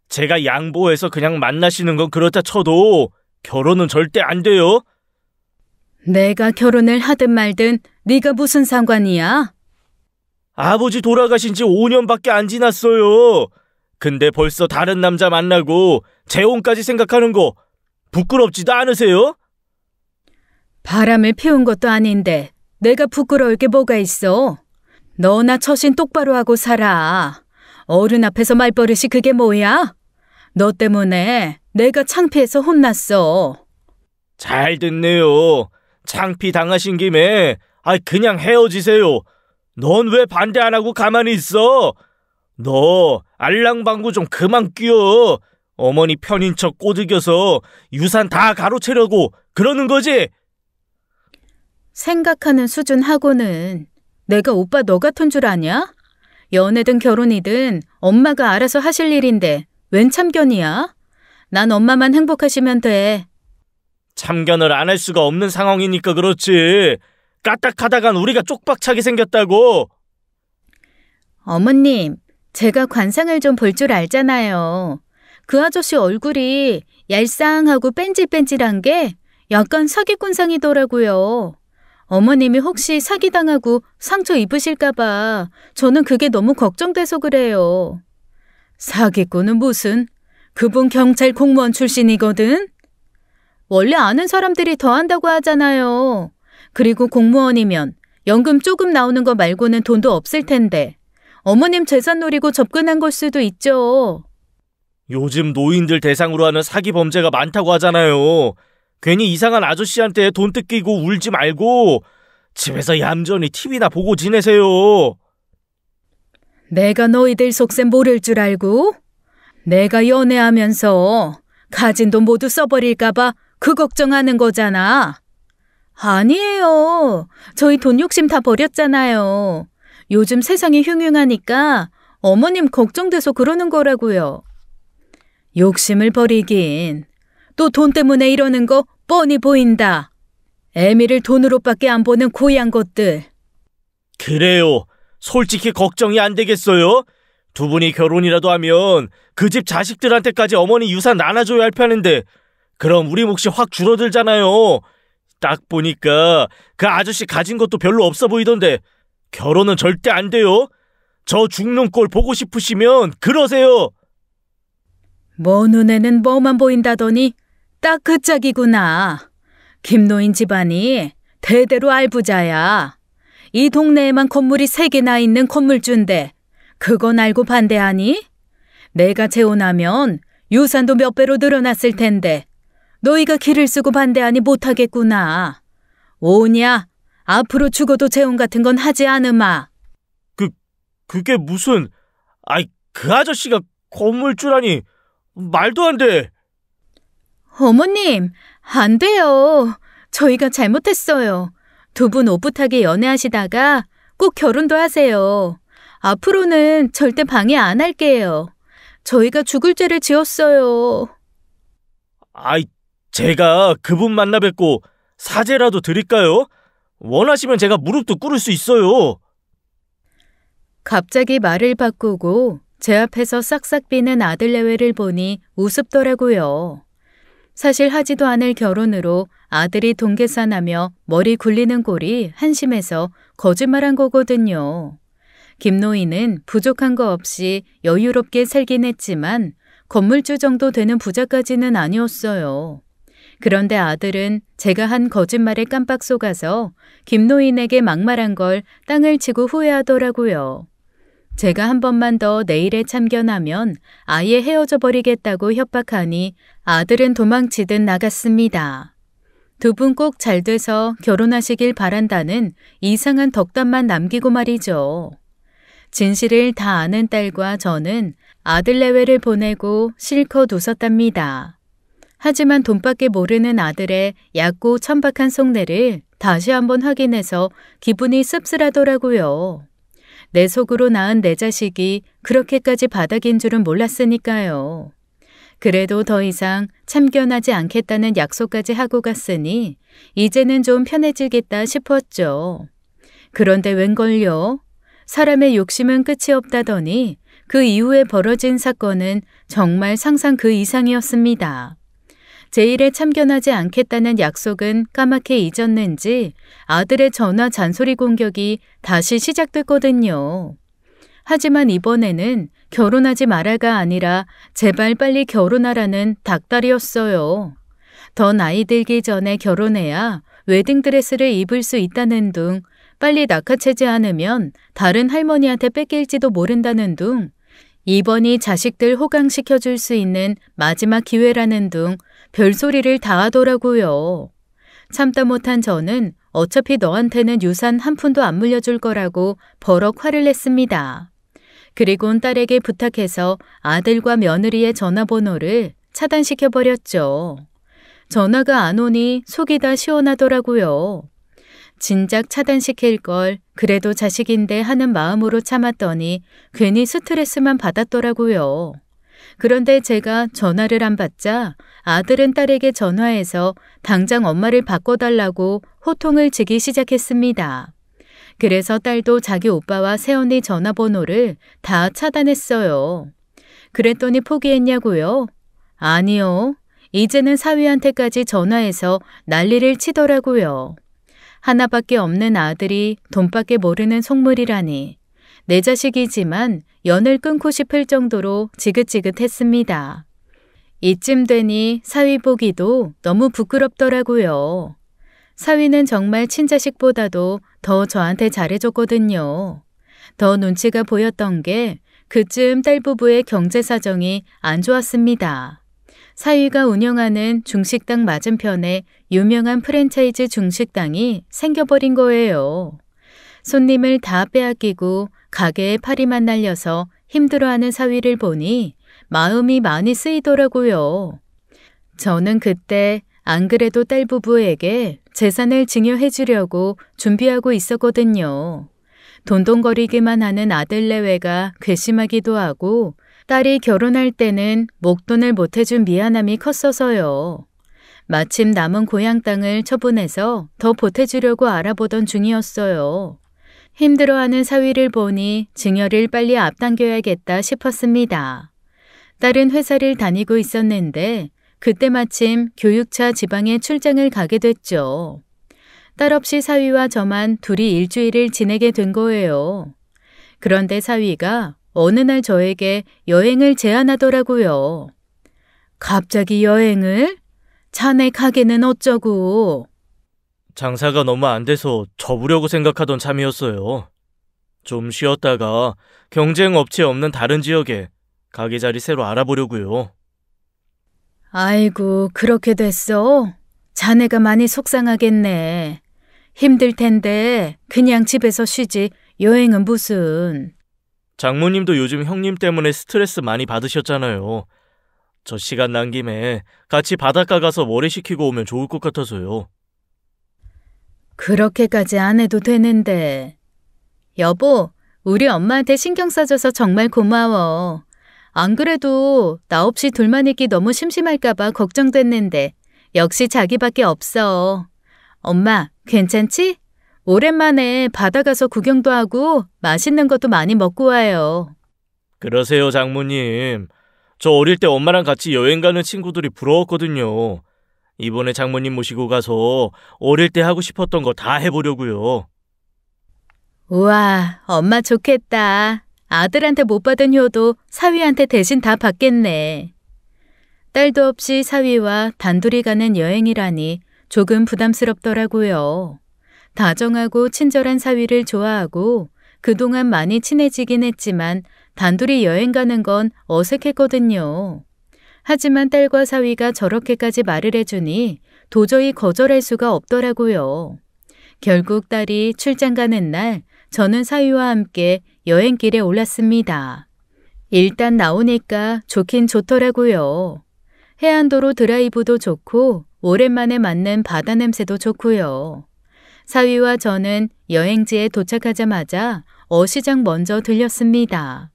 제가 양보해서 그냥 만나시는 건 그렇다 쳐도 결혼은 절대 안 돼요. 내가 결혼을 하든 말든 네가 무슨 상관이야? 아버지 돌아가신 지 5년밖에 안 지났어요. 근데 벌써 다른 남자 만나고 재혼까지 생각하는 거 부끄럽지도 않으세요? 바람을 피운 것도 아닌데 내가 부끄러울 게 뭐가 있어? 너나 처신 똑바로 하고 살아. 어른 앞에서 말버릇이 그게 뭐야? 너 때문에 내가 창피해서 혼났어. 잘 됐네요. 창피 당하신 김에 그냥 헤어지세요. 넌 왜 반대 안 하고 가만히 있어? 너 알랑방구 좀 그만 끼워. 어머니 편인 척 꼬드겨서 유산 다 가로채려고 그러는 거지? 생각하는 수준하고는 내가 오빠 너 같은 줄 아냐? 연애든 결혼이든 엄마가 알아서 하실 일인데 웬 참견이야? 난 엄마만 행복하시면 돼. 참견을 안 할 수가 없는 상황이니까 그렇지. 까딱하다간 우리가 쪽박차게 생겼다고. 어머님, 제가 관상을 좀 볼 줄 알잖아요. 그 아저씨 얼굴이 얄쌍하고 뺀질뺀질한 게 약간 사기꾼상이더라고요. 어머님이 혹시 사기당하고 상처 입으실까봐 저는 그게 너무 걱정돼서 그래요. 사기꾼은 무슨? 그분 경찰 공무원 출신이거든? 원래 아는 사람들이 더 한다고 하잖아요. 그리고 공무원이면 연금 조금 나오는 거 말고는 돈도 없을 텐데 어머님 재산 노리고 접근한 걸 수도 있죠. 요즘 노인들 대상으로 하는 사기 범죄가 많다고 하잖아요. 괜히 이상한 아저씨한테 돈 뜯기고 울지 말고 집에서 얌전히 TV나 보고 지내세요. 내가 너희들 속셈 모를 줄 알고? 내가 연애하면서 가진 돈 모두 써버릴까봐 그 걱정하는 거잖아. 아니에요. 저희 돈 욕심 다 버렸잖아요. 요즘 세상이 흉흉하니까 어머님 걱정돼서 그러는 거라고요. 욕심을 버리긴. 또 돈 때문에 이러는 거 뻔히 보인다. 애미를 돈으로밖에 안 보는 고얀 것들. 그래요. 솔직히 걱정이 안 되겠어요? 두 분이 결혼이라도 하면 그 집 자식들한테까지 어머니 유산 나눠줘야 할 편인데 그럼 우리 몫이 확 줄어들잖아요. 딱 보니까 그 아저씨 가진 것도 별로 없어 보이던데 결혼은 절대 안 돼요. 저 죽는 꼴 보고 싶으시면 그러세요. 뭐 눈에는 뭐만 보인다더니 딱 그 짝이구나. 김노인 집안이 대대로 알부자야. 이 동네에만 건물이 3개나 있는 건물주인데 그건 알고 반대하니? 내가 재혼하면 유산도 몇 배로 늘어났을 텐데 너희가 기를 쓰고 반대하니 못하겠구나. 오냐? 앞으로 죽어도 재혼 같은 건 하지 않으마. 그게 무슨... 그 아저씨가 건물주라니 말도 안 돼. 어머님, 안 돼요. 저희가 잘못했어요. 두 분 오붓하게 연애하시다가 꼭 결혼도 하세요. 앞으로는 절대 방해 안 할게요. 저희가 죽을 죄를 지었어요. 제가 그분 만나 뵙고 사죄라도 드릴까요? 원하시면 제가 무릎도 꿇을 수 있어요. 갑자기 말을 바꾸고 제 앞에서 싹싹 비는 아들 내외를 보니 우습더라고요. 사실 하지도 않을 결혼으로 아들이 돈 계산하며 머리 굴리는 꼴이 한심해서 거짓말한 거거든요. 김노인은 부족한 거 없이 여유롭게 살긴 했지만 건물주 정도 되는 부자까지는 아니었어요. 그런데 아들은 제가 한 거짓말에 깜빡 속아서 김노인에게 막말한 걸 땅을 치고 후회하더라고요. 제가 한 번만 더 내 일에 참견하면 아예 헤어져 버리겠다고 협박하니 아들은 도망치듯 나갔습니다. 두 분 꼭 잘 돼서 결혼하시길 바란다는 이상한 덕담만 남기고 말이죠. 진실을 다 아는 딸과 저는 아들 내외를 보내고 실컷 웃었답니다. 하지만 돈밖에 모르는 아들의 얕고 천박한 속내를 다시 한번 확인해서 기분이 씁쓸하더라고요. 내 속으로 낳은 내 자식이 그렇게까지 바닥인 줄은 몰랐으니까요. 그래도 더 이상 참견하지 않겠다는 약속까지 하고 갔으니 이제는 좀 편해지겠다 싶었죠. 그런데 웬걸요? 사람의 욕심은 끝이 없다더니 그 이후에 벌어진 사건은 정말 상상 그 이상이었습니다. 제 일에 참견하지 않겠다는 약속은 까맣게 잊었는지 아들의 전화 잔소리 공격이 다시 시작됐거든요. 하지만 이번에는 결혼하지 마라가 아니라 제발 빨리 결혼하라는 닭다리였어요. 더 나이 들기 전에 결혼해야 웨딩드레스를 입을 수 있다는 둥, 빨리 낚아채지 않으면 다른 할머니한테 뺏길지도 모른다는 둥, 이번이 자식들 호강시켜줄 수 있는 마지막 기회라는 둥 별소리를 다 하더라고요. 참다 못한 저는 어차피 너한테는 유산 한 푼도 안 물려줄 거라고 버럭 화를 냈습니다. 그리곤 딸에게 부탁해서 아들과 며느리의 전화번호를 차단시켜버렸죠. 전화가 안 오니 속이 다 시원하더라고요. 진작 차단시킬 걸 그래도 자식인데 하는 마음으로 참았더니 괜히 스트레스만 받았더라고요. 그런데 제가 전화를 안 받자 아들은 딸에게 전화해서 당장 엄마를 바꿔달라고 호통을 치기 시작했습니다. 그래서 딸도 자기 오빠와 새언니 전화번호를 다 차단했어요. 그랬더니 포기했냐고요? 아니요. 이제는 사위한테까지 전화해서 난리를 치더라고요. 하나밖에 없는 아들이 돈밖에 모르는 속물이라니. 내 자식이지만 연을 끊고 싶을 정도로 지긋지긋했습니다. 이쯤 되니 사위 보기도 너무 부끄럽더라고요. 사위는 정말 친자식보다도 더 저한테 잘해줬거든요. 더 눈치가 보였던 게 그쯤 딸 부부의 경제 사정이 안 좋았습니다. 사위가 운영하는 중식당 맞은편에 유명한 프랜차이즈 중식당이 생겨버린 거예요. 손님을 다 빼앗기고 가게에 파리만 날려서 힘들어하는 사위를 보니 마음이 많이 쓰이더라고요. 저는 그때 안 그래도 딸 부부에게 재산을 증여해 주려고 준비하고 있었거든요. 돈돈거리기만 하는 아들 내외가 괘씸하기도 하고 딸이 결혼할 때는 목돈을 못 해준 미안함이 컸어서요. 마침 남은 고향 땅을 처분해서 더 보태주려고 알아보던 중이었어요. 힘들어하는 사위를 보니 증여를 빨리 앞당겨야겠다 싶었습니다. 딸은 회사를 다니고 있었는데 그때 마침 교육차 지방에 출장을 가게 됐죠. 딸 없이 사위와 저만 둘이 일주일을 지내게 된 거예요. 그런데 사위가 어느 날 저에게 여행을 제안하더라고요. 갑자기 여행을? 자네 가게는 어쩌고? 장사가 너무 안 돼서 접으려고 생각하던 참이었어요. 좀 쉬었다가 경쟁 업체 없는 다른 지역에 가게 자리 새로 알아보려고요. 아이고, 그렇게 됐어? 자네가 많이 속상하겠네. 힘들 텐데 그냥 집에서 쉬지 여행은 무슨. 장모님도 요즘 형님 때문에 스트레스 많이 받으셨잖아요. 저 시간 난 김에 같이 바닷가 가서 모래시키고 오면 좋을 것 같아서요. 그렇게까지 안 해도 되는데. 여보, 우리 엄마한테 신경 써줘서 정말 고마워. 안 그래도 나 없이 둘만 있기 너무 심심할까봐 걱정됐는데 역시 자기밖에 없어. 엄마, 괜찮지? 오랜만에 바다 가서 구경도 하고 맛있는 것도 많이 먹고 와요. 그러세요, 장모님. 저 어릴 때 엄마랑 같이 여행 가는 친구들이 부러웠거든요. 이번에 장모님 모시고 가서 어릴 때 하고 싶었던 거 다 해보려고요. 우와, 엄마 좋겠다. 아들한테 못 받은 효도 사위한테 대신 다 받겠네. 딸도 없이 사위와 단둘이 가는 여행이라니 조금 부담스럽더라고요. 다정하고 친절한 사위를 좋아하고 그동안 많이 친해지긴 했지만 단둘이 여행 가는 건 어색했거든요. 하지만 딸과 사위가 저렇게까지 말을 해주니 도저히 거절할 수가 없더라고요. 결국 딸이 출장 가는 날 저는 사위와 함께 여행길에 올랐습니다. 일단 나오니까 좋긴 좋더라고요. 해안도로 드라이브도 좋고 오랜만에 맡는 바다 냄새도 좋고요. 사위와 저는 여행지에 도착하자마자 어시장 먼저 들렸습니다.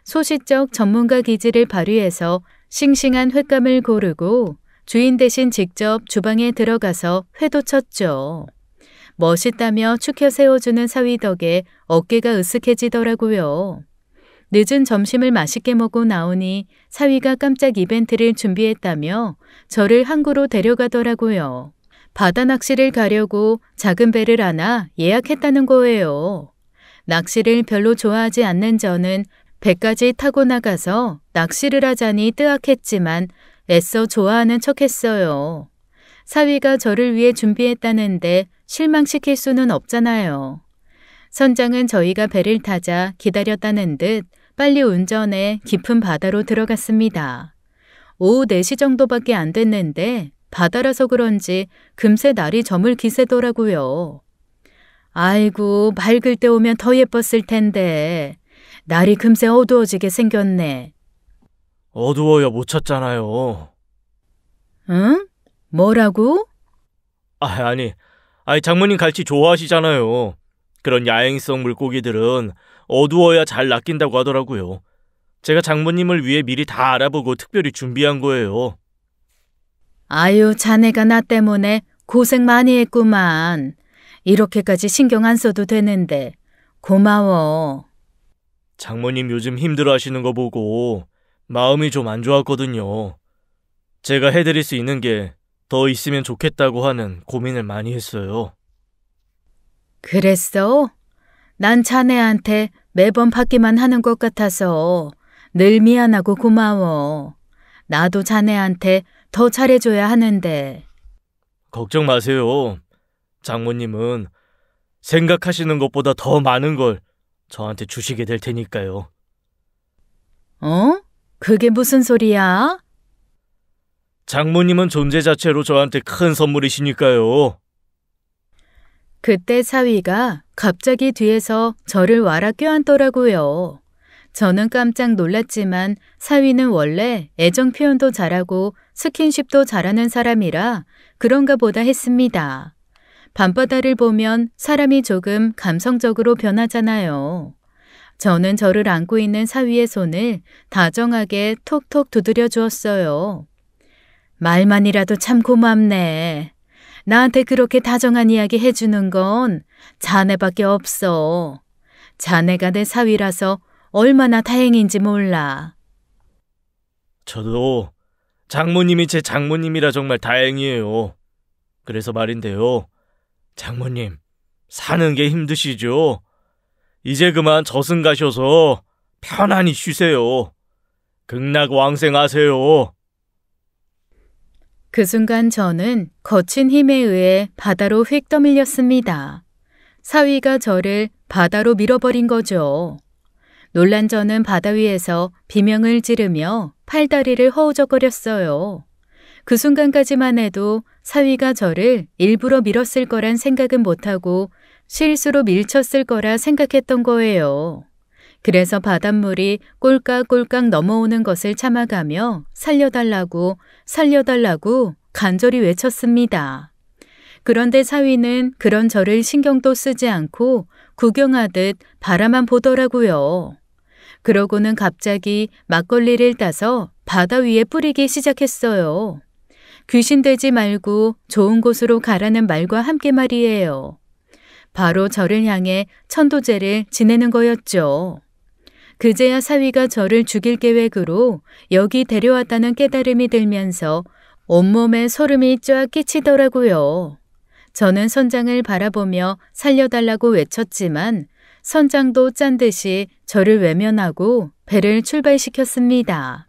소시적 전문가 기질을 발휘해서 싱싱한 횟감을 고르고 주인 대신 직접 주방에 들어가서 회도 쳤죠. 멋있다며 축혀 세워주는 사위 덕에 어깨가 으쓱해지더라고요. 늦은 점심을 맛있게 먹고 나오니 사위가 깜짝 이벤트를 준비했다며 저를 항구로 데려가더라고요. 바다 낚시를 가려고 작은 배를 하나 예약했다는 거예요. 낚시를 별로 좋아하지 않는 저는 배까지 타고 나가서 낚시를 하자니 뜨악했지만 애써 좋아하는 척했어요. 사위가 저를 위해 준비했다는데 실망시킬 수는 없잖아요. 선장은 저희가 배를 타자 기다렸다는 듯 빨리 운전해 깊은 바다로 들어갔습니다. 오후 4시 정도밖에 안 됐는데 바다라서 그런지 금세 날이 저물 기세더라고요. 아이고, 맑을 때 오면 더 예뻤을 텐데 날이 금세 어두워지게 생겼네. 어두워야 못 찾잖아요. 응? 뭐라고? 아니, 장모님 갈치 좋아하시잖아요. 그런 야행성 물고기들은 어두워야 잘 낚인다고 하더라고요. 제가 장모님을 위해 미리 다 알아보고 특별히 준비한 거예요. 아유, 자네가 나 때문에 고생 많이 했구만. 이렇게까지 신경 안 써도 되는데 고마워. 장모님 요즘 힘들어 하시는 거 보고 마음이 좀 안 좋았거든요. 제가 해드릴 수 있는 게 더 있으면 좋겠다고 하는 고민을 많이 했어요. 그랬어? 난 자네한테 매번 받기만 하는 것 같아서 늘 미안하고 고마워. 나도 자네한테 더 잘해줘야 하는데. 걱정 마세요. 장모님은 생각하시는 것보다 더 많은 걸 저한테 주시게 될 테니까요. 어? 그게 무슨 소리야? 장모님은 존재 자체로 저한테 큰 선물이시니까요. 그때 사위가 갑자기 뒤에서 저를 와라 껴안더라고요. 저는 깜짝 놀랐지만 사위는 원래 애정 표현도 잘하고 스킨십도 잘하는 사람이라 그런가 보다 했습니다. 밤바다를 보면 사람이 조금 감성적으로 변하잖아요. 저는 저를 안고 있는 사위의 손을 다정하게 톡톡 두드려 주었어요. 말만이라도 참 고맙네. 나한테 그렇게 다정한 이야기 해주는 건 자네밖에 없어. 자네가 내 사위라서 얼마나 다행인지 몰라. 저도 장모님이 제 장모님이라 정말 다행이에요. 그래서 말인데요. 장모님, 사는 게 힘드시죠? 이제 그만 저승 가셔서 편안히 쉬세요. 극락왕생하세요. 그 순간 저는 거친 힘에 의해 바다로 휙 떠밀렸습니다. 사위가 저를 바다로 밀어버린 거죠. 놀란 저는 바다 위에서 비명을 지르며 팔다리를 허우적거렸어요. 그 순간까지만 해도 사위가 저를 일부러 밀었을 거란 생각은 못하고 실수로 밀쳤을 거라 생각했던 거예요. 그래서 바닷물이 꼴깍꼴깍 넘어오는 것을 참아가며 살려달라고 간절히 외쳤습니다. 그런데 사위는 그런 저를 신경도 쓰지 않고 구경하듯 바라만 보더라고요. 그러고는 갑자기 막걸리를 따서 바다 위에 뿌리기 시작했어요. 귀신되지 말고 좋은 곳으로 가라는 말과 함께 말이에요. 바로 저를 향해 천도제를 지내는 거였죠. 그제야 사위가 저를 죽일 계획으로 여기 데려왔다는 깨달음이 들면서 온몸에 소름이 쫙 끼치더라고요. 저는 선장을 바라보며 살려달라고 외쳤지만 선장도 짠 듯이 저를 외면하고 배를 출발시켰습니다.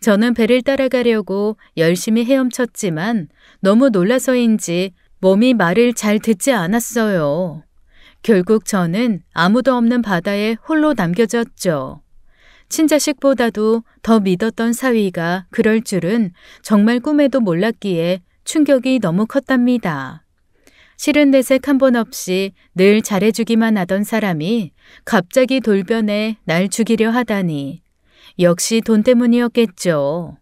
저는 배를 따라가려고 열심히 헤엄쳤지만 너무 놀라서인지 몸이 말을 잘 듣지 않았어요. 결국 저는 아무도 없는 바다에 홀로 남겨졌죠. 친자식보다도 더 믿었던 사위가 그럴 줄은 정말 꿈에도 몰랐기에 충격이 너무 컸답니다. 실은 내색 한 번 없이 늘 잘해주기만 하던 사람이 갑자기 돌변해 날 죽이려 하다니 역시 돈 때문이었겠죠.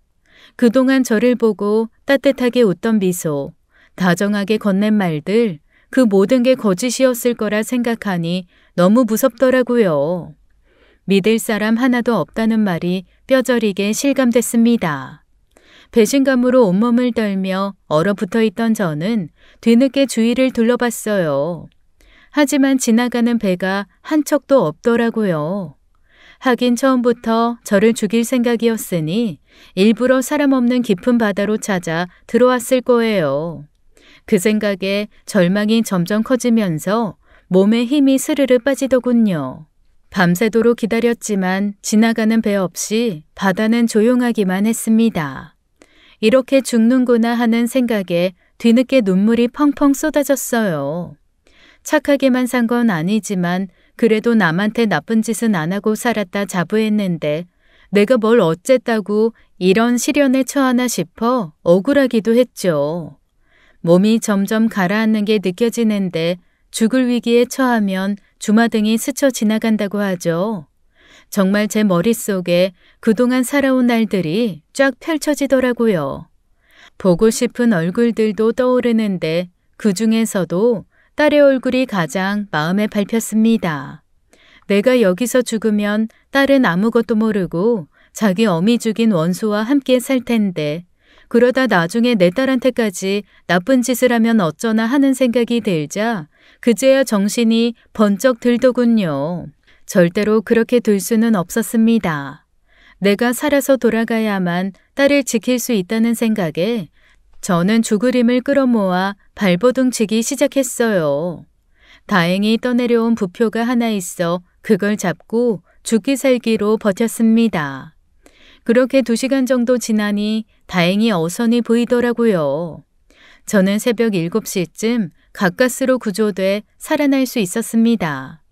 그동안 저를 보고 따뜻하게 웃던 미소, 다정하게 건넨 말들, 그 모든 게 거짓이었을 거라 생각하니 너무 무섭더라고요. 믿을 사람 하나도 없다는 말이 뼈저리게 실감됐습니다. 배신감으로 온몸을 떨며 얼어붙어 있던 저는 뒤늦게 주위를 둘러봤어요. 하지만 지나가는 배가 한 척도 없더라고요. 하긴 처음부터 저를 죽일 생각이었으니 일부러 사람 없는 깊은 바다로 찾아 들어왔을 거예요. 그 생각에 절망이 점점 커지면서 몸에 힘이 스르르 빠지더군요. 밤새도록 기다렸지만 지나가는 배 없이 바다는 조용하기만 했습니다. 이렇게 죽는구나 하는 생각에 뒤늦게 눈물이 펑펑 쏟아졌어요. 착하게만 산 건 아니지만 그래도 남한테 나쁜 짓은 안 하고 살았다 자부했는데 내가 뭘 어쨌다고 이런 시련에 처하나 싶어 억울하기도 했죠. 몸이 점점 가라앉는 게 느껴지는데 죽을 위기에 처하면 주마등이 스쳐 지나간다고 하죠. 정말 제 머릿속에 그동안 살아온 날들이 쫙 펼쳐지더라고요. 보고 싶은 얼굴들도 떠오르는데 그 중에서도 딸의 얼굴이 가장 마음에 밟혔습니다. 내가 여기서 죽으면 딸은 아무것도 모르고 자기 어미 죽인 원수와 함께 살 텐데 그러다 나중에 내 딸한테까지 나쁜 짓을 하면 어쩌나 하는 생각이 들자 그제야 정신이 번쩍 들더군요. 절대로 그렇게 둘 수는 없었습니다. 내가 살아서 돌아가야만 딸을 지킬 수 있다는 생각에 저는 죽을 힘을 끌어모아 발버둥 치기 시작했어요. 다행히 떠내려온 부표가 하나 있어 그걸 잡고 죽기 살기로 버텼습니다. 그렇게 2시간 정도 지나니 다행히 어선이 보이더라고요. 저는 새벽 7시쯤 가까스로 구조돼 살아날 수 있었습니다.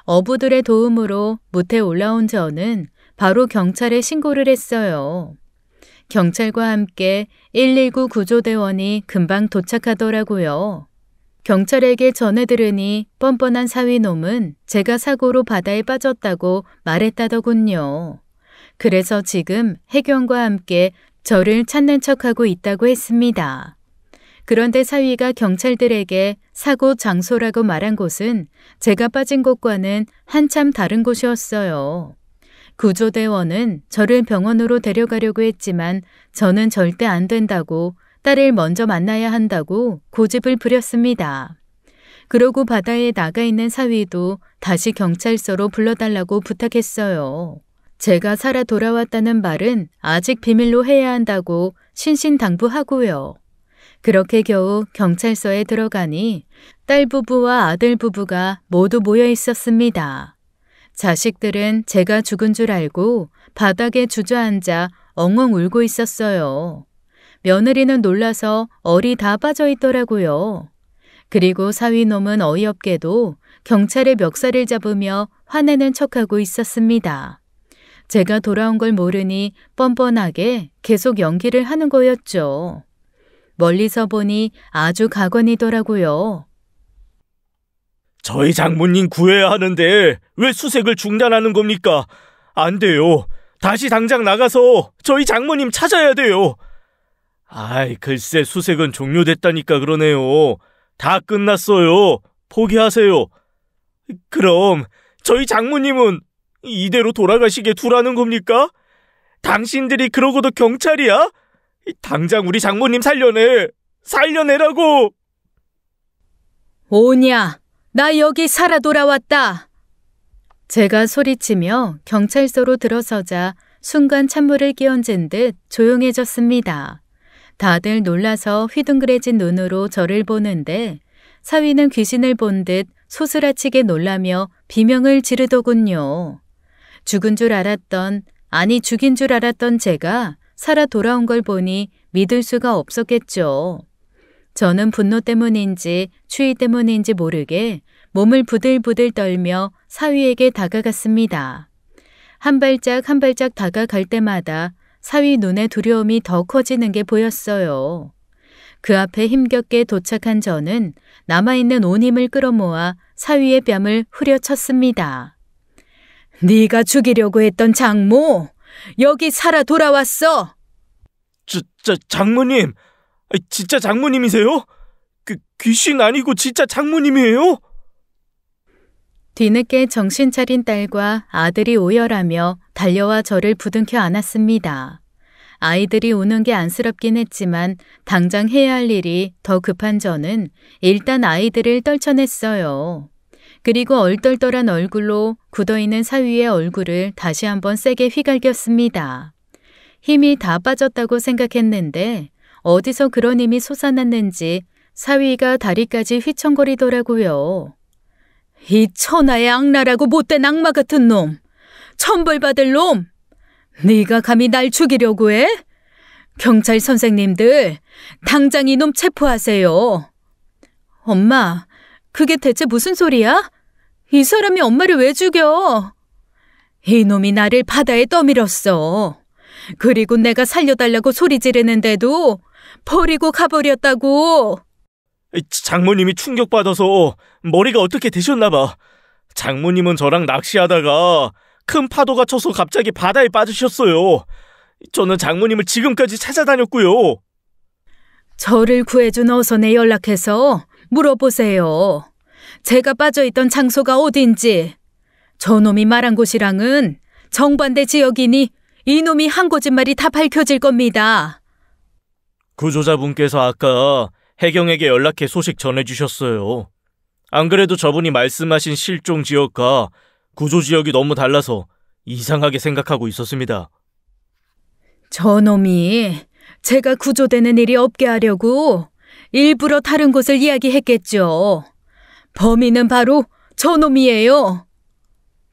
어부들의 도움으로 무태 올라온 저는 바로 경찰에 신고를 했어요. 경찰과 함께 119 구조대원이 금방 도착하더라고요. 경찰에게 전해 들으니 뻔뻔한 사위놈은 제가 사고로 바다에 빠졌다고 말했다더군요. 그래서 지금 해경과 함께 저를 찾는 척하고 있다고 했습니다. 그런데 사위가 경찰들에게 사고 장소라고 말한 곳은 제가 빠진 곳과는 한참 다른 곳이었어요. 구조대원은 저를 병원으로 데려가려고 했지만 저는 절대 안 된다고 딸을 먼저 만나야 한다고 고집을 부렸습니다. 그러고 바다에 나가 있는 사위도 다시 경찰서로 불러달라고 부탁했어요. 제가 살아 돌아왔다는 말은 아직 비밀로 해야 한다고 신신당부하고요. 그렇게 겨우 경찰서에 들어가니 딸 부부와 아들 부부가 모두 모여 있었습니다. 자식들은 제가 죽은 줄 알고 바닥에 주저앉아 엉엉 울고 있었어요. 며느리는 놀라서 얼이 다 빠져 있더라고요. 그리고 사위놈은 어이없게도 경찰의 멱살을 잡으며 화내는 척하고 있었습니다. 제가 돌아온 걸 모르니 뻔뻔하게 계속 연기를 하는 거였죠. 멀리서 보니 아주 가관이더라고요. 저희 장모님 구해야 하는데 왜 수색을 중단하는 겁니까? 안 돼요. 다시 당장 나가서 저희 장모님 찾아야 돼요. 아이, 글쎄 수색은 종료됐다니까 그러네요. 다 끝났어요. 포기하세요. 그럼 저희 장모님은 이대로 돌아가시게 두라는 겁니까? 당신들이 그러고도 경찰이야? 당장 우리 장모님 살려내라고! 오냐, 나 여기 살아 돌아왔다. 제가 소리치며 경찰서로 들어서자 순간 찬물을 끼얹은 듯 조용해졌습니다. 다들 놀라서 휘둥그레진 눈으로 저를 보는데 사위는 귀신을 본 듯 소스라치게 놀라며 비명을 지르더군요. 죽은 줄 알았던, 아니 죽인 줄 알았던 제가 살아 돌아온 걸 보니 믿을 수가 없었겠죠. 저는 분노 때문인지 추위 때문인지 모르게 몸을 부들부들 떨며 사위에게 다가갔습니다. 한 발짝 한 발짝 다가갈 때마다 사위 눈에 두려움이 더 커지는 게 보였어요. 그 앞에 힘겹게 도착한 저는 남아있는 온 힘을 끌어모아 사위의 뺨을 후려쳤습니다. 네가 죽이려고 했던 장모, 여기 살아 돌아왔어. 장모님, 진짜 장모님이세요? 귀신 아니고 진짜 장모님이에요? 뒤늦게 정신 차린 딸과 아들이 오열하며 달려와 저를 부둥켜 안았습니다. 아이들이 우는 게 안쓰럽긴 했지만 당장 해야 할 일이 더 급한 저는 일단 아이들을 떨쳐냈어요. 그리고 얼떨떨한 얼굴로 굳어있는 사위의 얼굴을 다시 한번 세게 휘갈겼습니다. 힘이 다 빠졌다고 생각했는데 어디서 그런 힘이 솟아났는지 사위가 다리까지 휘청거리더라고요. 이 천하의 악랄하고 못된 악마 같은 놈! 천벌받을 놈! 네가 감히 날 죽이려고 해? 경찰 선생님들, 당장 이놈 체포하세요. 엄마, 그게 대체 무슨 소리야? 이 사람이 엄마를 왜 죽여? 이놈이 나를 바다에 떠밀었어. 그리고 내가 살려달라고 소리 지르는데도 버리고 가버렸다고. 장모님이 충격받아서 머리가 어떻게 되셨나 봐. 장모님은 저랑 낚시하다가 큰 파도가 쳐서 갑자기 바다에 빠지셨어요. 저는 장모님을 지금까지 찾아다녔고요. 저를 구해준 어선에 연락해서 물어보세요. 제가 빠져있던 장소가 어딘지. 저놈이 말한 곳이랑은 정반대 지역이니 이놈이 한 거짓말이 다 밝혀질 겁니다. 구조자분께서 아까 해경에게 연락해 소식 전해주셨어요. 안 그래도 저분이 말씀하신 실종 지역과 구조 지역이 너무 달라서 이상하게 생각하고 있었습니다. 저놈이 제가 구조되는 일이 없게 하려고 일부러 다른 곳을 이야기했겠죠. 범인은 바로 저놈이에요.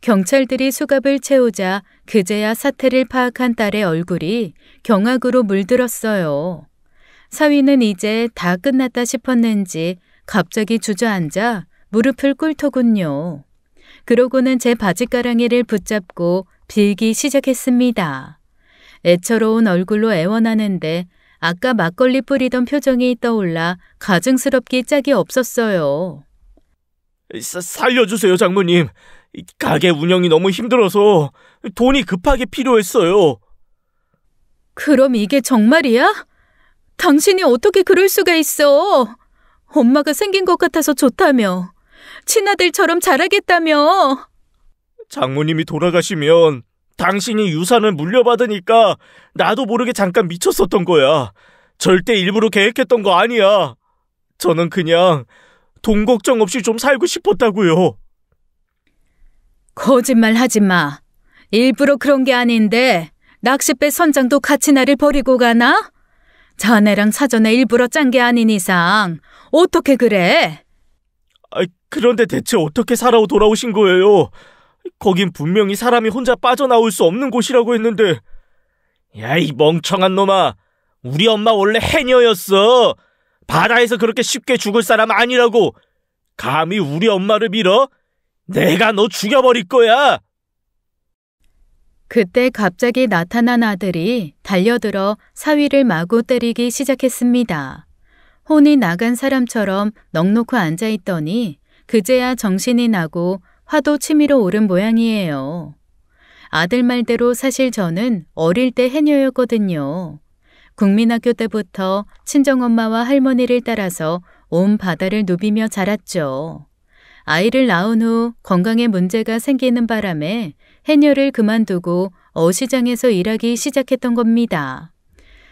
경찰들이 수갑을 채우자 그제야 사태를 파악한 딸의 얼굴이 경악으로 물들었어요. 사위는 이제 다 끝났다 싶었는지 갑자기 주저앉아 무릎을 꿇더군요. 그러고는 제 바지가랑이를 붙잡고 빌기 시작했습니다. 애처로운 얼굴로 애원하는데 아까 막걸리 뿌리던 표정이 떠올라 가증스럽기 짝이 없었어요. 살려주세요, 장모님. 가게 운영이 너무 힘들어서 돈이 급하게 필요했어요. 그럼 이게 정말이야? 당신이 어떻게 그럴 수가 있어? 엄마가 생긴 것 같아서 좋다며. 친아들처럼 잘하겠다며. 장모님이 돌아가시면 당신이 유산을 물려받으니까 나도 모르게 잠깐 미쳤었던 거야. 절대 일부러 계획했던 거 아니야. 저는 그냥 돈 걱정 없이 좀 살고 싶었다고요. 거짓말 하지 마. 일부러 그런 게 아닌데 낚싯배 선장도 같이 나를 버리고 가나? 자네랑 사전에 일부러 짠 게 아닌 이상 어떻게 그래? 그런데 대체 어떻게 살아오 돌아오신 거예요? 거긴 분명히 사람이 혼자 빠져나올 수 없는 곳이라고 했는데. 야, 이 멍청한 놈아. 우리 엄마 원래 해녀였어. 바다에서 그렇게 쉽게 죽을 사람 아니라고. 감히 우리 엄마를 밀어? 내가 너 죽여버릴 거야. 그때 갑자기 나타난 아들이 달려들어 사위를 마구 때리기 시작했습니다. 혼이 나간 사람처럼 넋놓고 앉아있더니 그제야 정신이 나고 화도 치밀어 오른 모양이에요. 아들 말대로 사실 저는 어릴 때 해녀였거든요. 국민학교 때부터 친정엄마와 할머니를 따라서 온 바다를 누비며 자랐죠. 아이를 낳은 후 건강에 문제가 생기는 바람에 해녀를 그만두고 어시장에서 일하기 시작했던 겁니다.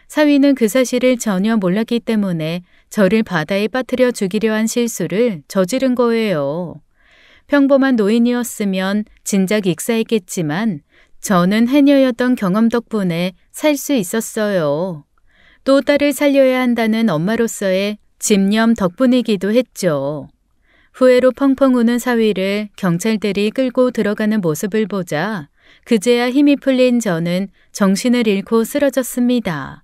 사위는 그 사실을 전혀 몰랐기 때문에 저를 바다에 빠뜨려 죽이려 한 실수를 저지른 거예요. 평범한 노인이었으면 진작 익사했겠지만 저는 해녀였던 경험 덕분에 살 수 있었어요. 또 딸을 살려야 한다는 엄마로서의 집념 덕분이기도 했죠. 후회로 펑펑 우는 사위를 경찰들이 끌고 들어가는 모습을 보자 그제야 힘이 풀린 저는 정신을 잃고 쓰러졌습니다.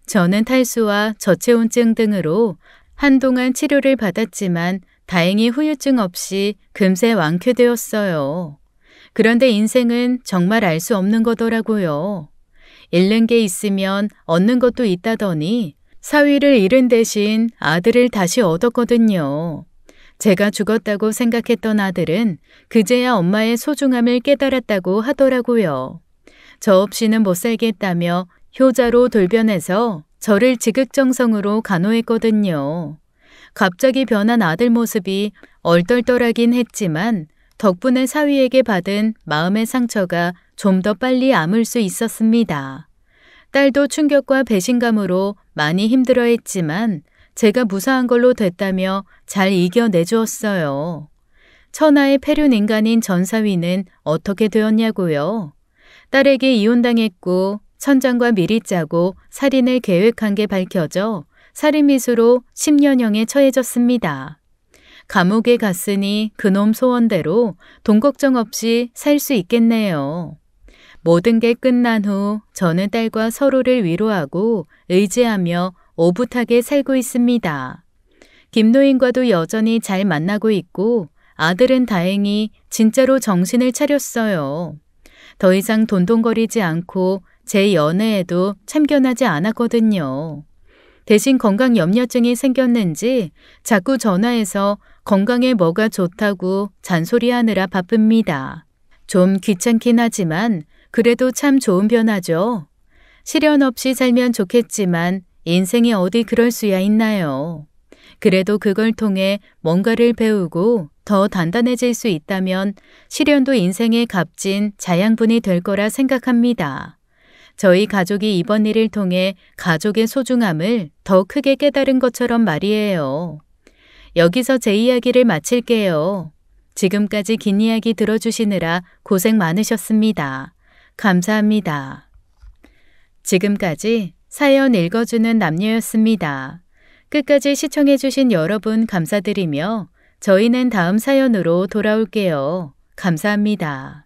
저는 탈수와 저체온증 등으로 한동안 치료를 받았지만 다행히 후유증 없이 금세 완쾌되었어요. 그런데 인생은 정말 알 수 없는 거더라고요. 잃는 게 있으면 얻는 것도 있다더니 사위를 잃은 대신 아들을 다시 얻었거든요. 제가 죽었다고 생각했던 아들은 그제야 엄마의 소중함을 깨달았다고 하더라고요. 저 없이는 못 살겠다며 효자로 돌변해서 저를 지극정성으로 간호했거든요. 갑자기 변한 아들 모습이 얼떨떨하긴 했지만 덕분에 사위에게 받은 마음의 상처가 좀 더 빨리 아물 수 있었습니다. 딸도 충격과 배신감으로 많이 힘들어했지만 제가 무사한 걸로 됐다며 잘 이겨내주었어요. 천하의 폐륜 인간인 전 사위는 어떻게 되었냐고요? 딸에게 이혼당했고 천장과 미리 짜고 살인을 계획한 게 밝혀져 살인미수로 10년형에 처해졌습니다. 감옥에 갔으니 그놈 소원대로 돈 걱정 없이 살 수 있겠네요. 모든 게 끝난 후 저는 딸과 서로를 위로하고 의지하며 오붓하게 살고 있습니다. 김노인과도 여전히 잘 만나고 있고 아들은 다행히 진짜로 정신을 차렸어요. 더 이상 돈돈거리지 않고 제 연애에도 참견하지 않았거든요. 대신 건강 염려증이 생겼는지 자꾸 전화해서 건강에 뭐가 좋다고 잔소리하느라 바쁩니다. 좀 귀찮긴 하지만 그래도 참 좋은 변화죠. 시련 없이 살면 좋겠지만 인생이 어디 그럴 수야 있나요. 그래도 그걸 통해 뭔가를 배우고 더 단단해질 수 있다면 시련도 인생의 값진 자양분이 될 거라 생각합니다. 저희 가족이 이번 일을 통해 가족의 소중함을 더 크게 깨달은 것처럼 말이에요. 여기서 제 이야기를 마칠게요. 지금까지 긴 이야기 들어주시느라 고생 많으셨습니다. 감사합니다. 지금까지 사연 읽어주는 남녀였습니다. 끝까지 시청해주신 여러분 감사드리며 저희는 다음 사연으로 돌아올게요. 감사합니다.